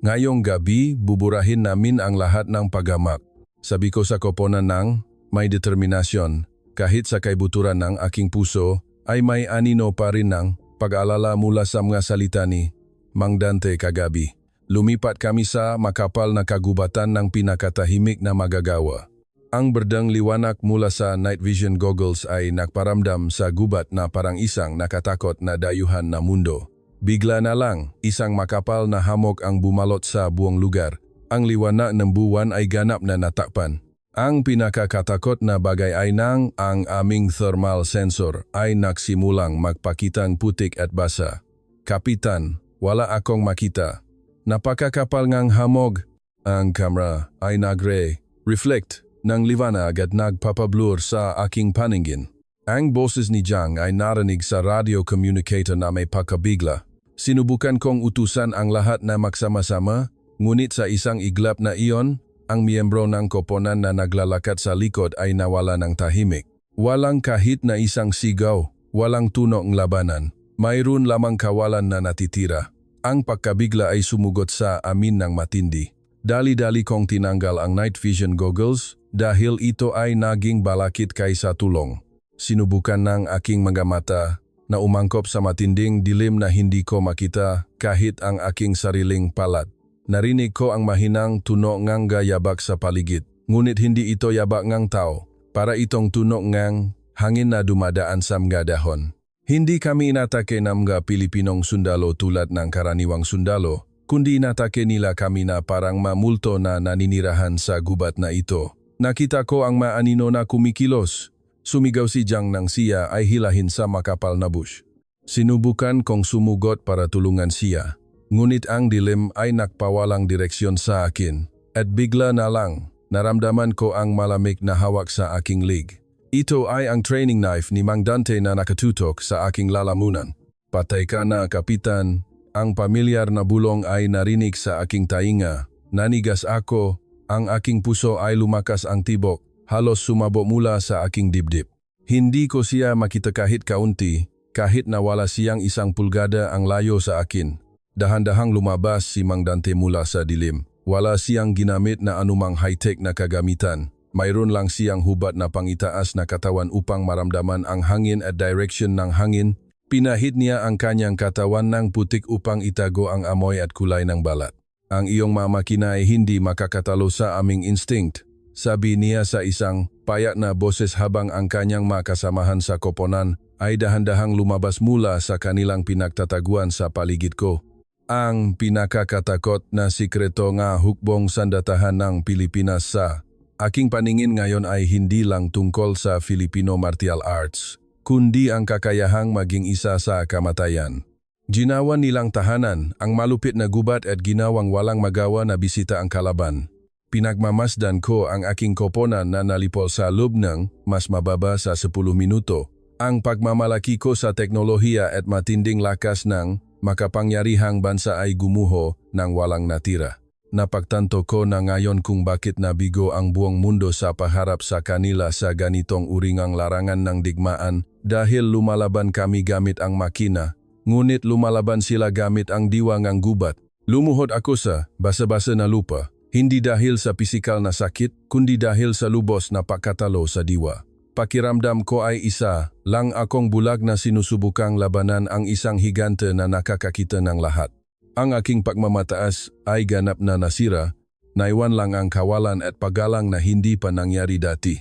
Ngayong gabi, buburahin namin ang lahat ng paghamak. Sabi ko sa koponan ng may determinasyon, kahit sa kaibuturan ng aking puso, ay may anino pa rin ng pag-alala mula sa mga salita ni Mang Dante kagabi. Lumipat kami sa makapal na kagubatan ng pinakatahimik na magagawa. Ang berdang liwanag mula sa night vision goggles ay nagparamdam sa gubat na parang isang nakatakot na dayuhan na mundo. Bigla na lang, isang makapal na hamog ang bumalot sa buong lugar. Ang liwanag ng buwan ay ganap na natakpan. Ang pinakakatakot na bagay ay nang ang aming thermal sensor ay nagsimulang magpakitang putik at basa. Kapitan, wala akong makita. Napakakapal ngang hamog. Ang kamera ay nagre-reflect ng liwanag at nagpapablur sa aking paningin. Ang boses ni Jiang ay narinig sa radio communicator na may pagkabigla. Sinubukan kong utusan ang lahat na magsama-sama, ngunit sa isang iglap na iyon, ang miyembro ng koponan na naglalakad sa likod ay nawala ng tahimik. Walang kahit na isang sigaw, walang tunog ng labanan. Mayroon lamang kawalan na natitira. Ang pagkabigla ay sumugot sa amin ng matindi. Dali-dali kong tinanggal ang night vision goggles dahil ito ay naging balakid kaysa tulong. Sinubukan ng aking mga mata na umangkop sa matinding dilim na hindi ko makita kahit ang aking sariling palat. Narinig ko ang mahinang tunog ngang gayabak sa paligid, ngunit hindi ito yabak ngang tao, para itong tunog ngang hangin na dumadaan sa mga dahon. Hindi kami inatake ng mga Pilipinong sundalo tulad ng karaniwang sundalo, kundi inatake nila kami na parang mamulto na naninirahan sa gubat na ito. Nakita ko ang maanino na kumikilos. Sumigaw si Jiang nang siya ay hilahin sa makapal na bush. Sinubukan kong sumugot para tulungan siya. Ngunit ang dilim ay nakpawalang direksyon sa akin. At bigla na lang, naramdaman ko ang malamig na hawak sa aking lig. Ito ay ang training knife ni Mang Dante na nakatutok sa aking lalamunan. Patay ka na, Kapitan. Ang pamilyar na bulong ay narinig sa aking tainga. Nanigas ako, ang aking puso ay lumakas ang tibok, halos sumabo mula sa aking dibdib. Hindi ko siya makita kahit kaunti, kahit na wala siyang 1 pulgada ang layo sa akin. Dahan-dahang lumabas si Mang Dante mula sa dilim. Wala siyang ginamit na anumang high-tech na kagamitan. Mayroon lang siyang hubat na pangitaas na katawan upang maramdaman ang hangin at direction ng hangin. Pinahid niya ang kanyang katawan ng putik upang itago ang amoy at kulay ng balat. Ang iyong mga makina ay hindi makakatalo sa aming instinct, sabi niya sa isang payak na boses habang ang kanyang mga kasamahan sa koponan ay dahan-dahang lumabas mula sa kanilang pinagtataguan sa paligid ko. Ang pinakakatakot na sikreto nga hukbong sandatahan ng Pilipinas sa aking paningin ngayon ay hindi lang tungkol sa Filipino martial arts, kundi ang kakayahang maging isa sa kamatayan. Ginawa nilang tahanan ang malupit na gubat at ginawang walang magawa na bisita ang kalaban. Pinagmamasdan ko ang aking koponan na nalipol sa loob ng mas mababa sa 10 minuto. Ang pagmamalaki ko sa teknolohiya at matinding lakas ng makapangyarihang bansa ay gumuho ng walang natira. Napagtanto ko na ngayon kung bakit nabigo ang buong mundo sa paharap sa kanila sa ganitong uringang larangan ng digmaan dahil lumalaban kami gamit ang makina, ngunit lumalaban sila gamit ang diwa ng gubat. Lumuhod ako sa basa-basa na lupa, hindi dahil sa pisikal na sakit, kundi dahil sa lubos na pagkatalo sa diwa. Pakiramdam ko ay isa lang akong bulag na sinusubukang labanan ang isang higante na nakakakita ng lahat. Ang aking pagmamataas ay ganap na nasira, naiwan lang ang kawalan at paggalang na hindi pa nangyari dati.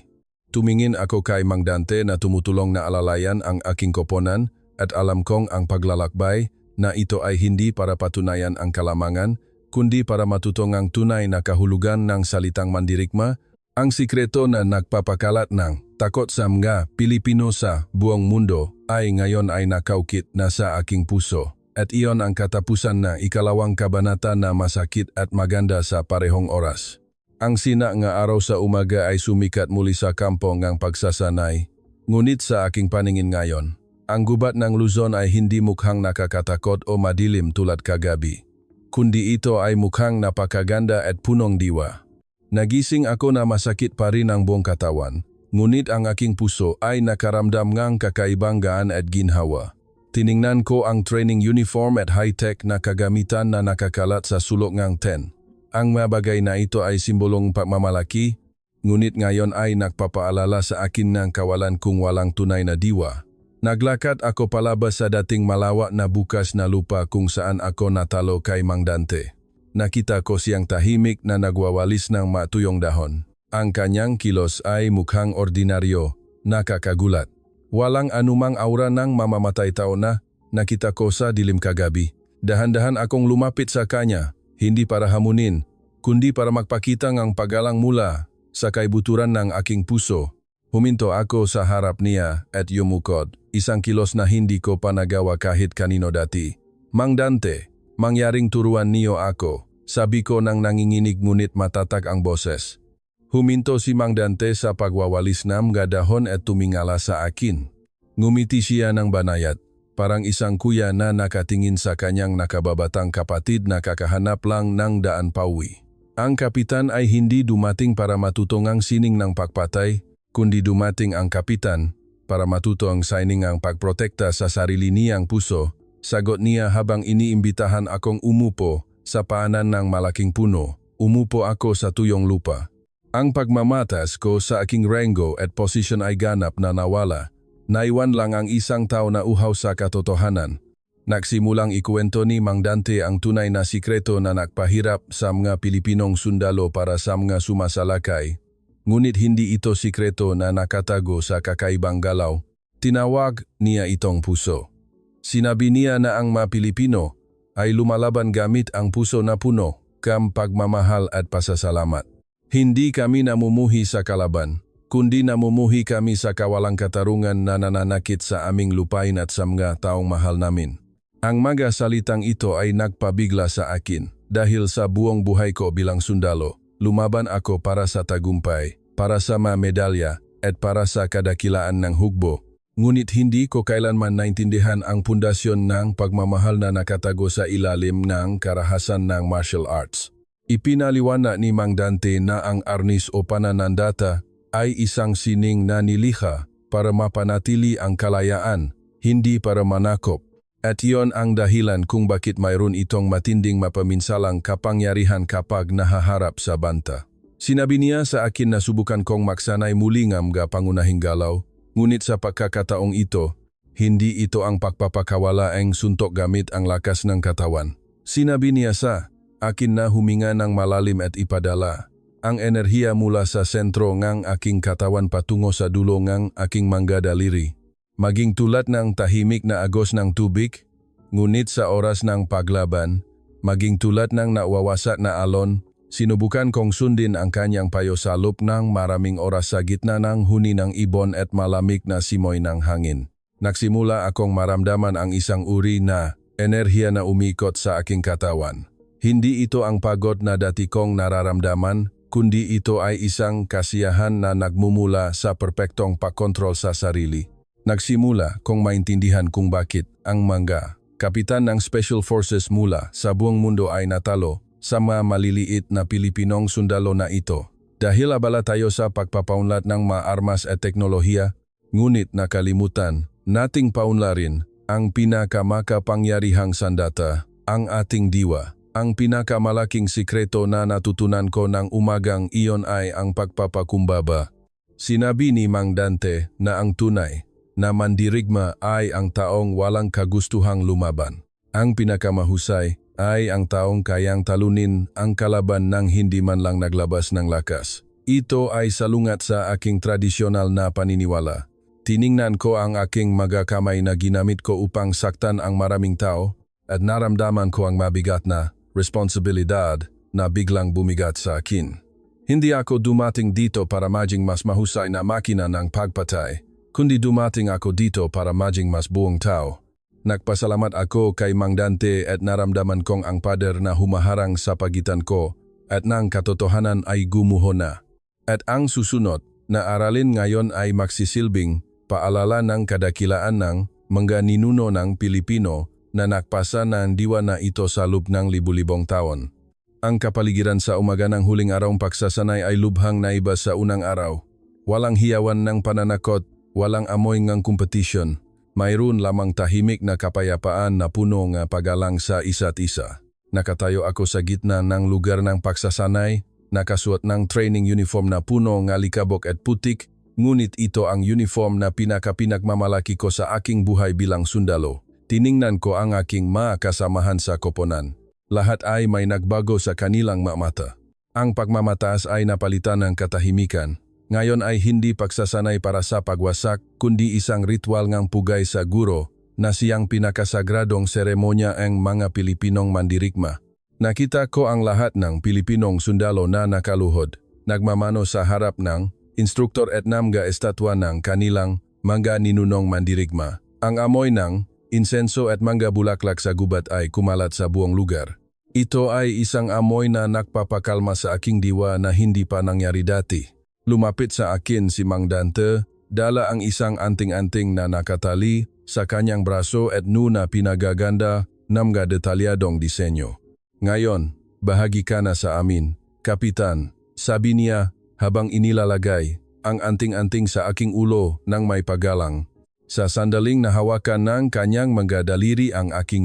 Tumingin ako kay Mang Dante na tumutulong na alalayan ang aking koponan at alam kong ang paglalakbay na ito ay hindi para patunayan ang kalamangan, kundi para matutong ang tunay na kahulugan ng salitang mandirigma, ang sikreto na nagpapakalat ng takot sa mga Pilipino sa buong mundo ay ngayon ay nakaukit na sa aking puso. At iyon ang katapusan na 2 kabanata na masakit at maganda sa parehong oras. Ang sina nga araw sa umaga ay sumikat muli sa kampo ng pagsasanay. Ngunit sa aking paningin ngayon, ang gubat ng Luzon ay hindi mukhang nakakatakot o madilim tulad kagabi. Kundi ito ay mukhang napakaganda at punong diwa. Nagising ako na masakit pa rin ang buong katawan, ngunit ang aking puso ay nakaramdam ng kakaibang gaan at ginhawa. Tiningnan ko ang training uniform at high-tech na kagamitan na nakakalat sa sulok ng tent. Ang mga bagay na ito ay simbolong pagmamalaki, ngunit ngayon ay nagpapaalala sa akin ng kawalan kung walang tunay na diwa. Naglakad ako palabas sa dating malawak na bukas na lupa kung saan ako natalo kay Mang Dante. Nakita ko siyang tahimik na nagwawalis ng matuyong dahon. Ang kanyang kilos ay mukhang ordinaryo, nakakagulat. Walang anumang aura ng mamamatay tao na nakita ko sa dilim kagabi. Dahan-dahan akong lumapit sa kanya, hindi para hamunin, kundi para magpakita ng paggalang mula sa kaibuturan ng aking puso. Huminto ako sa harap niya at yumukod, 1 kilos na hindi ko pa nagawa kahit kanino dati. Mang Dante, mangyaring turuan niyo ako, sabi ko nang nanginginig ngunit matatag ang boses. Huminto si Mang Dante sa pagwawalis ng gadahon at tumingala sa akin. Ngumiti siya ng banayad, parang isang kuya na nakatingin sa kanyang nakababatang kapatid na kakahanap lang ng daan pauwi. Ang kapitan ay hindi dumating para matutong ang sining ng pagpatay, kundi dumating ang kapitan para matuto ang signing ang pagprotekta sa sarili niyang puso. Sagot niya habang iniimbitahan akong umupo sa paanan ng malaking puno. Umupo ako sa tuyong lupa. Ang pagmamatas ko sa aking rango at posisyon ay ganap na nawala. Naiwan lang ang isang tao na uhaw sa katotohanan. Nagsimulang ikuwento ni Mang Dante ang tunay na sikreto na nagpahirap sa mga Pilipinong sundalo para sa mga sumasalakay. Ngunit hindi ito sikreto na nakatago sa kakaibang galaw, Tinawag niya itong puso. Sinabi niya na ang mga Pilipino ay lumalaban gamit ang puso na puno ng pagmamahal at pasasalamat. Hindi kami namumuhi sa kalaban, kundi namumuhi kami sa kawalang katarungan na nananakit sa aming lupain at sa mga taong mahal namin. Ang mga salitang ito ay nagpabigla sa akin dahil sa buong buhay ko bilang sundalo, lumaban ako para sa tagumpay, para sa mga medalya at para sa kadakilaan ng hukbo. Ngunit hindi ko kailanman naintindihan ang pundasyon ng pagmamahal na nakatago sa ilalim ng karahasan ng martial arts. Ipinaliwanag ni Mang Dante na ang arnis o pananandata ay isang sining na nilikha para mapanatili ang kalayaan, hindi para manakop. At iyon ang dahilan kung bakit mayroon itong matinding mapaminsalang kapangyarihan kapag nahaharap sa banta. Sinabi niya sa akin na subukan kong maksanay muli ng mga pangunahing galaw, ngunit sa pagkakataong ito, hindi ito ang pagpapakawala ang suntok gamit ang lakas ng katawan. Sinabi niya sa akin na huminga ng malalim at ipadala ang enerhiya mula sa sentro ng aking katawan patungo sa dulo ng aking mga daliri. Maging tulad ng tahimik na agos ng tubig, ngunit sa oras ng paglaban, maging tulad ng nawawasak na alon, sinubukan kong sundin ang kanyang payo sa loob ng maraming oras sa gitna ng huni ng ibon at malamig na simoy ng hangin. Nagsimula akong maramdaman ang isang uri na enerhiya na umikot sa aking katawan. Hindi ito ang pagod na dati kong nararamdaman, kundi ito ay isang kasiyahan na nagmumula sa perpektong pagkontrol sa sarili. Nagsimula kong maintindihan kung bakit ang mga kapitan ng Special Forces mula sa buong mundo ay natalo sa mga maliliit na Pilipinong sundalo na ito. Dahil abala tayo sa pagpapaunlad ng mga armas at teknolohiya, ngunit nakalimutan nating paunlarin ang pinakamakapangyarihang sandata, ang ating diwa. Ang pinakamalaking sikreto na natutunan ko ng umagang iyon ay ang pagpapakumbaba. Sinabi ni Mang Dante na ang tunay na mandirigma ay ang taong walang kagustuhang lumaban. Ang pinakamahusay ay ang taong kayang talunin ang kalaban nang hindi man lang naglabas ng lakas. Ito ay salungat sa aking tradisyonal na paniniwala. Tiningnan ko ang aking mga kamay na ginamit ko upang saktan ang maraming tao at naramdaman ko ang mabigat na responsibilidad na biglang bumigat sa akin. Hindi ako dumating dito para maging mas mahusay na makina ng pagpatay, kundi dumating ako dito para maging mas buong tao. Nagpasalamat ako kay Mang Dante at naramdaman kong ang pader na humaharang sa pagitan ko at ng katotohanan ay gumuho na. At ang susunod na aralin ngayon ay magsisilbing paalala ng kadakilaan ng mga ninuno ng Pilipino na nagpasa ng diwa na ito sa loob ng libu-libong taon. Ang kapaligiran sa umaga ng huling arawng pagsasanay ay lubhang naiba sa unang araw. Walang hiyawan ng pananakot, walang amoy ng kompetisyon. Mayroon lamang tahimik na kapayapaan na puno ng pagalang sa isa't isa. Nakatayo ako sa gitna ng lugar ng pagsasanay, nakasuot ng training uniform na puno ng alikabok at putik, ngunit ito ang uniform na pinagmamalaki ko sa aking buhay bilang sundalo. Tiningnan ko ang aking mga kasamahan sa koponan. Lahat ay may nagbago sa kanilang mata. Ang pagmamataas ay napalitan ng katahimikan. Ngayon ay hindi pagsasanay para sa pagwasak, kundi isang ritual ng pugay sa guro na siyang pinakasagradong seremonya ang mga Pilipinong mandirigma. Nakita ko ang lahat ng Pilipinong sundalo na nakaluhod, nagmamano sa harap ng instruktor at mga estatwa ng kanilang mga ninunong mandirigma. Ang amoy ng insenso at mga bulaklak sa gubat ay kumalat sa buong lugar. Ito ay isang amoy na nagpapakalma sa aking diwa na hindi pa nangyari dati. Lumapit sa akin si Mang Dante, dala ang isang anting-anting na nakatali sa kanyang braso at na pinagaganda ng mga detalyadong disenyo. Ngayon, bahagi ka na sa amin, Kapitan, sabi niya habang inilalagay ang anting-anting sa aking ulo ng may paggalang. Sa sandaling nahawakan ng kanyang mga daliri ang aking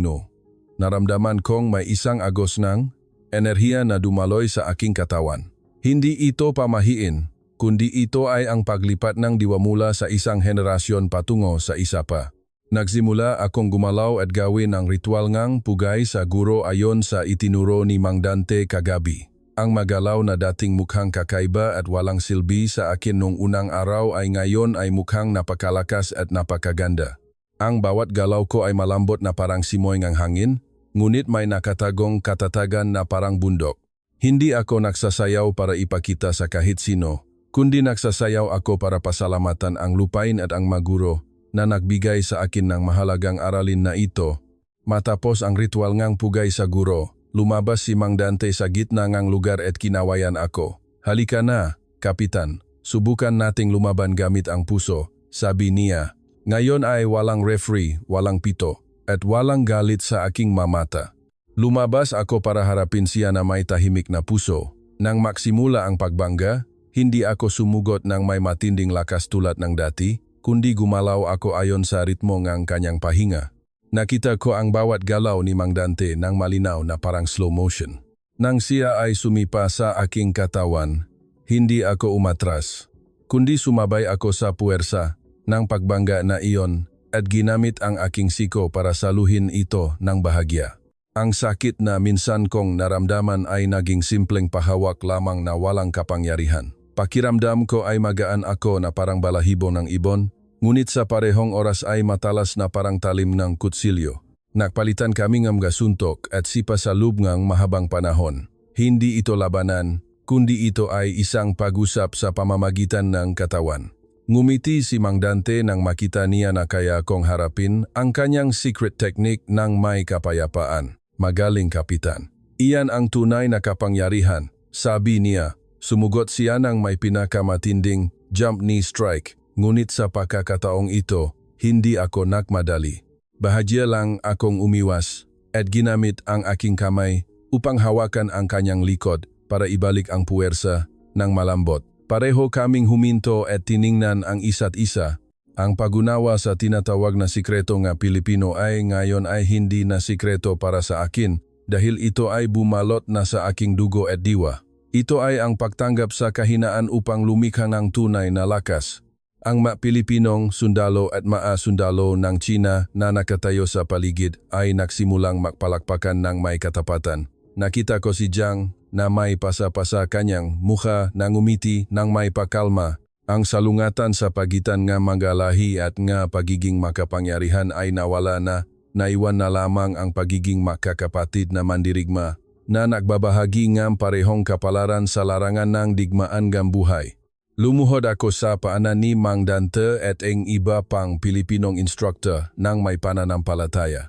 naramdaman kong may isang agos ng enerhiya na dumaloy sa aking katawan. Hindi ito pamahiin, kundi ito ay ang paglipat ng diwa mula sa isang henerasyon patungo sa isa pa. Nagsimula akong gumalaw at gawin ang ritual ngang pugay sa guro ayon sa itinuro ni Mang Dante kagabi. Ang magalaw na dating mukhang kakaiba at walang silbi sa akin nung unang araw ay ngayon ay mukhang napakalakas at napakaganda. Ang bawat galaw ko ay malambot na parang simoy ng hangin, ngunit may nakatagong katatagan na parang bundok. Hindi ako nagsasayaw para ipakita sa kahit sino, kundi nagsasayaw ako para pasalamatan ang lupain at ang maguro na nagbigay sa akin ng mahalagang aralin na ito. Matapos ang ritual ngang pugay sa guro, lumabas si Mang Dante sa gitna ngang lugar at kinawayan ako. "Halika na, Kapitan, subukan nating lumaban gamit ang puso," sabi niya. Ngayon ay walang referee, walang pito, at walang galit sa aking mamata. Lumabas ako para harapin siya na may tahimik na puso. Nang maksimula ang pagbangga, hindi ako sumugot ng may matinding lakas tulad ng dati, kundi gumalaw ako ayon sa ritmo ng kanyang pahinga. Nakita ko ang bawat galaw ni Mang Dante ng malinaw na parang slow motion. Nang siya ay sumipa sa aking katawan, hindi ako umatras, kundi sumabay ako sa puwersa ng pagbangga na iyon at ginamit ang aking siko para saluhin ito ng bahagya. Ang sakit na minsan kong naramdaman ay naging simpleng pahawak lamang na walang kapangyarihan. Pakiramdam ko ay magaan ako na parang balahibo ng ibon, ngunit sa parehong oras ay matalas na parang talim ng kutsilyo. Nagpalitan kami ng gasuntok at sipa sa loob ng mahabang panahon. Hindi ito labanan, kundi ito ay isang pag-usap sa pamamagitan ng katawan. Ngumiti si Mang Dante nang makita niya na kaya kong harapin ang kanyang secret technique ng may kapayapaan. "Magaling, Kapitan. Iyan ang tunay na kapangyarihan," sabi niya. Sumugot siya ng may pinakamatinding jump knee strike. Ngunit sa pagkakataong ito, hindi ako nagmadali. Bahagya lang akong umiwas at ginamit ang aking kamay upang hawakan ang kanyang likod para ibalik ang puwersa ng malambot. Pareho kaming huminto at tiningnan ang isa't isa. Ang pag-unawa sa tinatawag na sikreto nga Pilipino ay ngayon ay hindi na sikreto para sa akin dahil ito ay bumalot na sa aking dugo at diwa. Ito ay ang pagtanggap sa kahinaan upang lumikha ng tunay na lakas. Ang Pilipinong sundalo at sundalo ng China na nakatayo sa paligid ay nagsimulang magpalakpakan ng may katapatan. Nakita ko si Jiang na may pasa-pasa kanyang mukha na ngumiti ng may pakalma. Ang salungatan sa pagitan ng mga lahi at ng pagiging makapangyarihan ay nawala na, naiwan na lamang ang pagiging makakapatid na mandirigma na nagbabahagi ng parehong kapalaran sa larangan ng digmaan ng buhay. Lumuhod ako sa paanan ni Mang Dante at ang iba pang Pilipinong instructor ng may pananampalataya.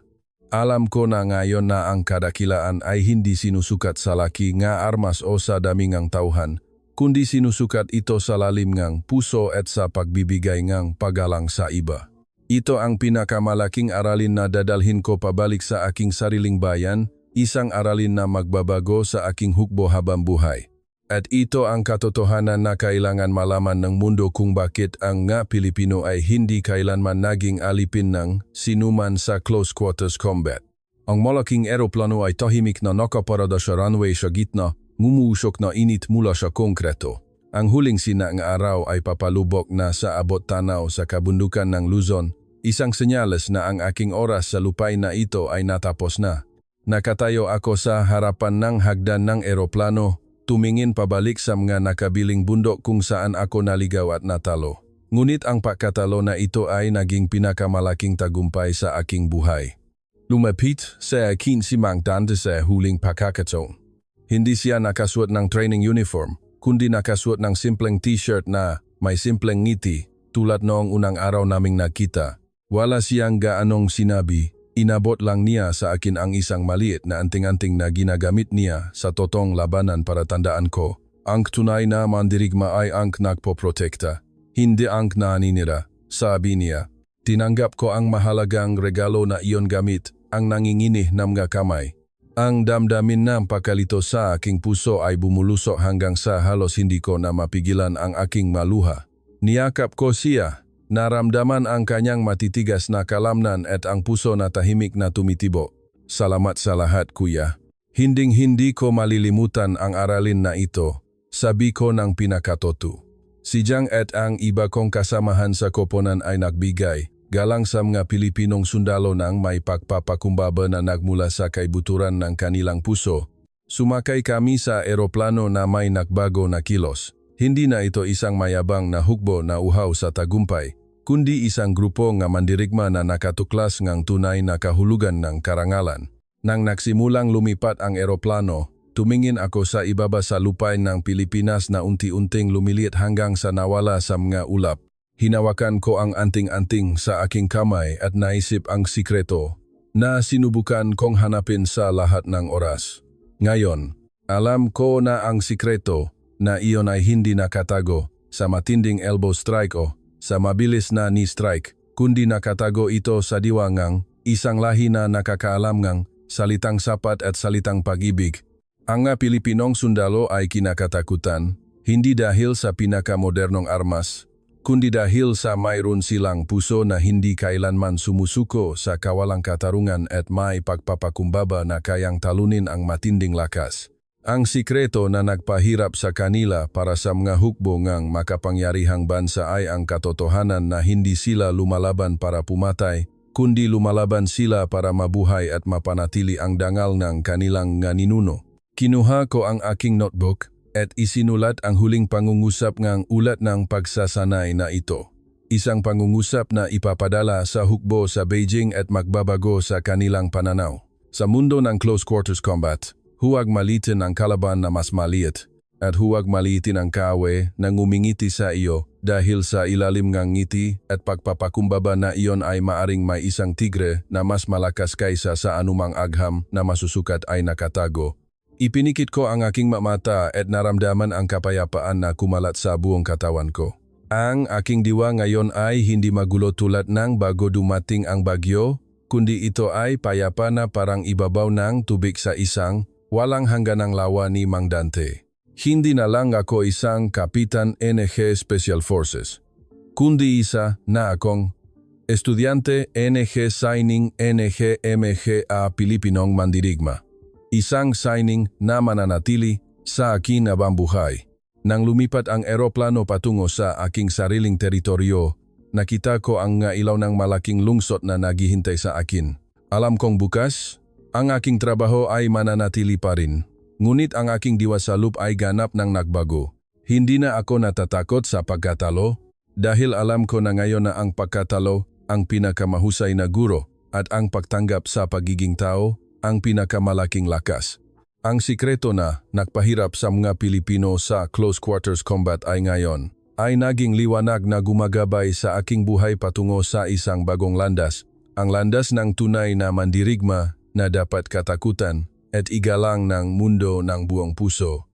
Alam ko na ngayon na ang kadakilaan ay hindi sinusukat sa laki nga armas o sa dami ng tauhan, kundi sinusukat ito sa lalim ng puso at sa pagbibigay ng paggalang sa iba. Ito ang pinakamalaking aralin na dadalhin ko pabalik sa aking sariling bayan, isang aralin na magbabago sa aking hukbo habang buhay. At ito ang katotohanan na kailangan malaman ng mundo kung bakit ang nga Pilipino ay hindi kailanman naging alipin ng sinuman sa close quarters combat. Ang malaking eroplano ay tahimik na nakaparada sa runway sa gitna, ngumuusok na init mula sa konkreto. Ang huling sina ng araw ay papalubok na sa abot tanaw sa kabundukan ng Luzon, isang senyales na ang aking oras sa lupain na ito ay natapos na. Nakatayo ako sa harapan ng hagdan ng eroplano, tumingin pabalik sa mga nakabiling bundok kung saan ako naligaw at natalo. Ngunit ang pagkatalo na ito ay naging pinakamalaking tagumpay sa aking buhay. Lumapit sa akin si Mang Dante sa huling pagkakataon. Hindi siya nakasuot ng training uniform, kundi nakasuot ng simpleng t-shirt na may simpleng ngiti tulad noong unang araw naming nakita. Wala siyang gaanong sinabi. Inabot lang niya sa akin ang isang maliit na anting-anting na ginagamit niya sa totoong labanan para tandaan ko. Ang tunay na mandirigma ay ang nagpoprotekta, hindi ang naninira, sabi niya. Tinanggap ko ang mahalagang regalo na iyon gamit ang nanginginih ng mga kamay. Ang damdamin ng pakalito sa aking puso ay bumulusok hanggang sa halos hindi ko na mapigilan ang aking maluha. Niyakap ko siya. Naramdaman ang kanyang matitigas na kalamnan at ang puso na tahimik na tumitibo. "Salamat sa lahat, kuya. Hinding-hindi ko malilimutan ang aralin na ito," sabi ko ng pinakatoto. Si Jiang at ang iba kong kasamahan sa koponan ay nagbigay galang sa mga Pilipinong sundalo ng may pagpapakumbaba na nagmula sa kaibuturan ng kanilang puso. Sumakay kami sa eroplano na may nagbago na kilos. Hindi na ito isang mayabang na hukbo na uhaw sa tagumpay, kundi isang grupo nga mandirigma na nakatuklas ngang tunay na kahulugan ng karangalan. Nang nagsimulang lumipat ang eroplano, tumingin ako sa ibaba sa lupain ng Pilipinas na unti-unting lumiliit hanggang sa nawala sa mga ulap. Hinawakan ko ang anting-anting sa aking kamay at naisip ang sikreto na sinubukan kong hanapin sa lahat ng oras. Ngayon, alam ko na ang sikreto na iyon ay hindi nakatago sa matinding elbow strike o sa mabilis na knee strike, kundi nakatago ito sa diwangang isang lahi na nakakaalam ngang salitang sapat at salitang pag-ibig. Ang nga Pilipinong sundalo ay kinakatakutan, hindi dahil sa pinakamodernong armas, kundi dahil sa mayroon silang puso na hindi kailanman sumusuko sa kawalang katarungan at may pagpapakumbaba na kayang talunin ang matinding lakas. Ang sikreto na nagpahirap sa kanila para sa mga hukbo ngang makapangyarihang bansa ay ang katotohanan na hindi sila lumalaban para pumatay, kundi lumalaban sila para mabuhay at mapanatili ang dangal ng kanilang nga ninuno. Kinuha ko ang aking notebook at isinulat ang huling pangungusap ngang ulat ng pagsasanay na ito. Isang pangungusap na ipapadala sa hukbo sa Beijing at magbabago sa kanilang pananaw. Sa mundo ng close quarters combat, huwag malitin ang kalaban na mas maliit at huwag maliitin ang kaaway na ngumingiti sa iyo dahil sa ilalim ng ngiti at pagpapakumbaba na iyon ay maaring may isang tigre na mas malakas kaysa sa anumang agham na masusukat ay nakatago. Ipinikit ko ang aking mata at naramdaman ang kapayapaan na kumalat sa buong katawan ko. Ang aking diwa ngayon ay hindi magulo tulad ng bago dumating ang bagyo, kundi ito ay payapa na parang ibabaw ng tubig sa isang walang hangganang lawa ni Mang Dante. Hindi na lang ako isang Kapitan NG Special Forces, kundi isa na akong estudyante NG Signing NG MGA Pilipinong Mandirigma. Isang signing na mananatili sa akin na bambuhay. Nang lumipat ang eroplano patungo sa aking sariling teritoryo, nakita ko ang nga ilaw ng malaking lungsod na naghihintay sa akin. Alam kong bukas, ang aking trabaho ay mananatili pa rin. Ngunit ang aking diwa sa loob ay ganap ng nagbago. Hindi na ako natatakot sa pagkatalo, dahil alam ko na ngayon na ang pagkatalo ang pinakamahusay na guro at ang pagtanggap sa pagiging tao ang pinakamalaking lakas. Ang sikreto na nagpahirap sa mga Pilipino sa close quarters combat ay ngayon ay naging liwanag na gumagabay sa aking buhay patungo sa isang bagong landas, ang landas ng tunay na mandirigma na dapat katakutan at igalang ng mundo ng buong puso.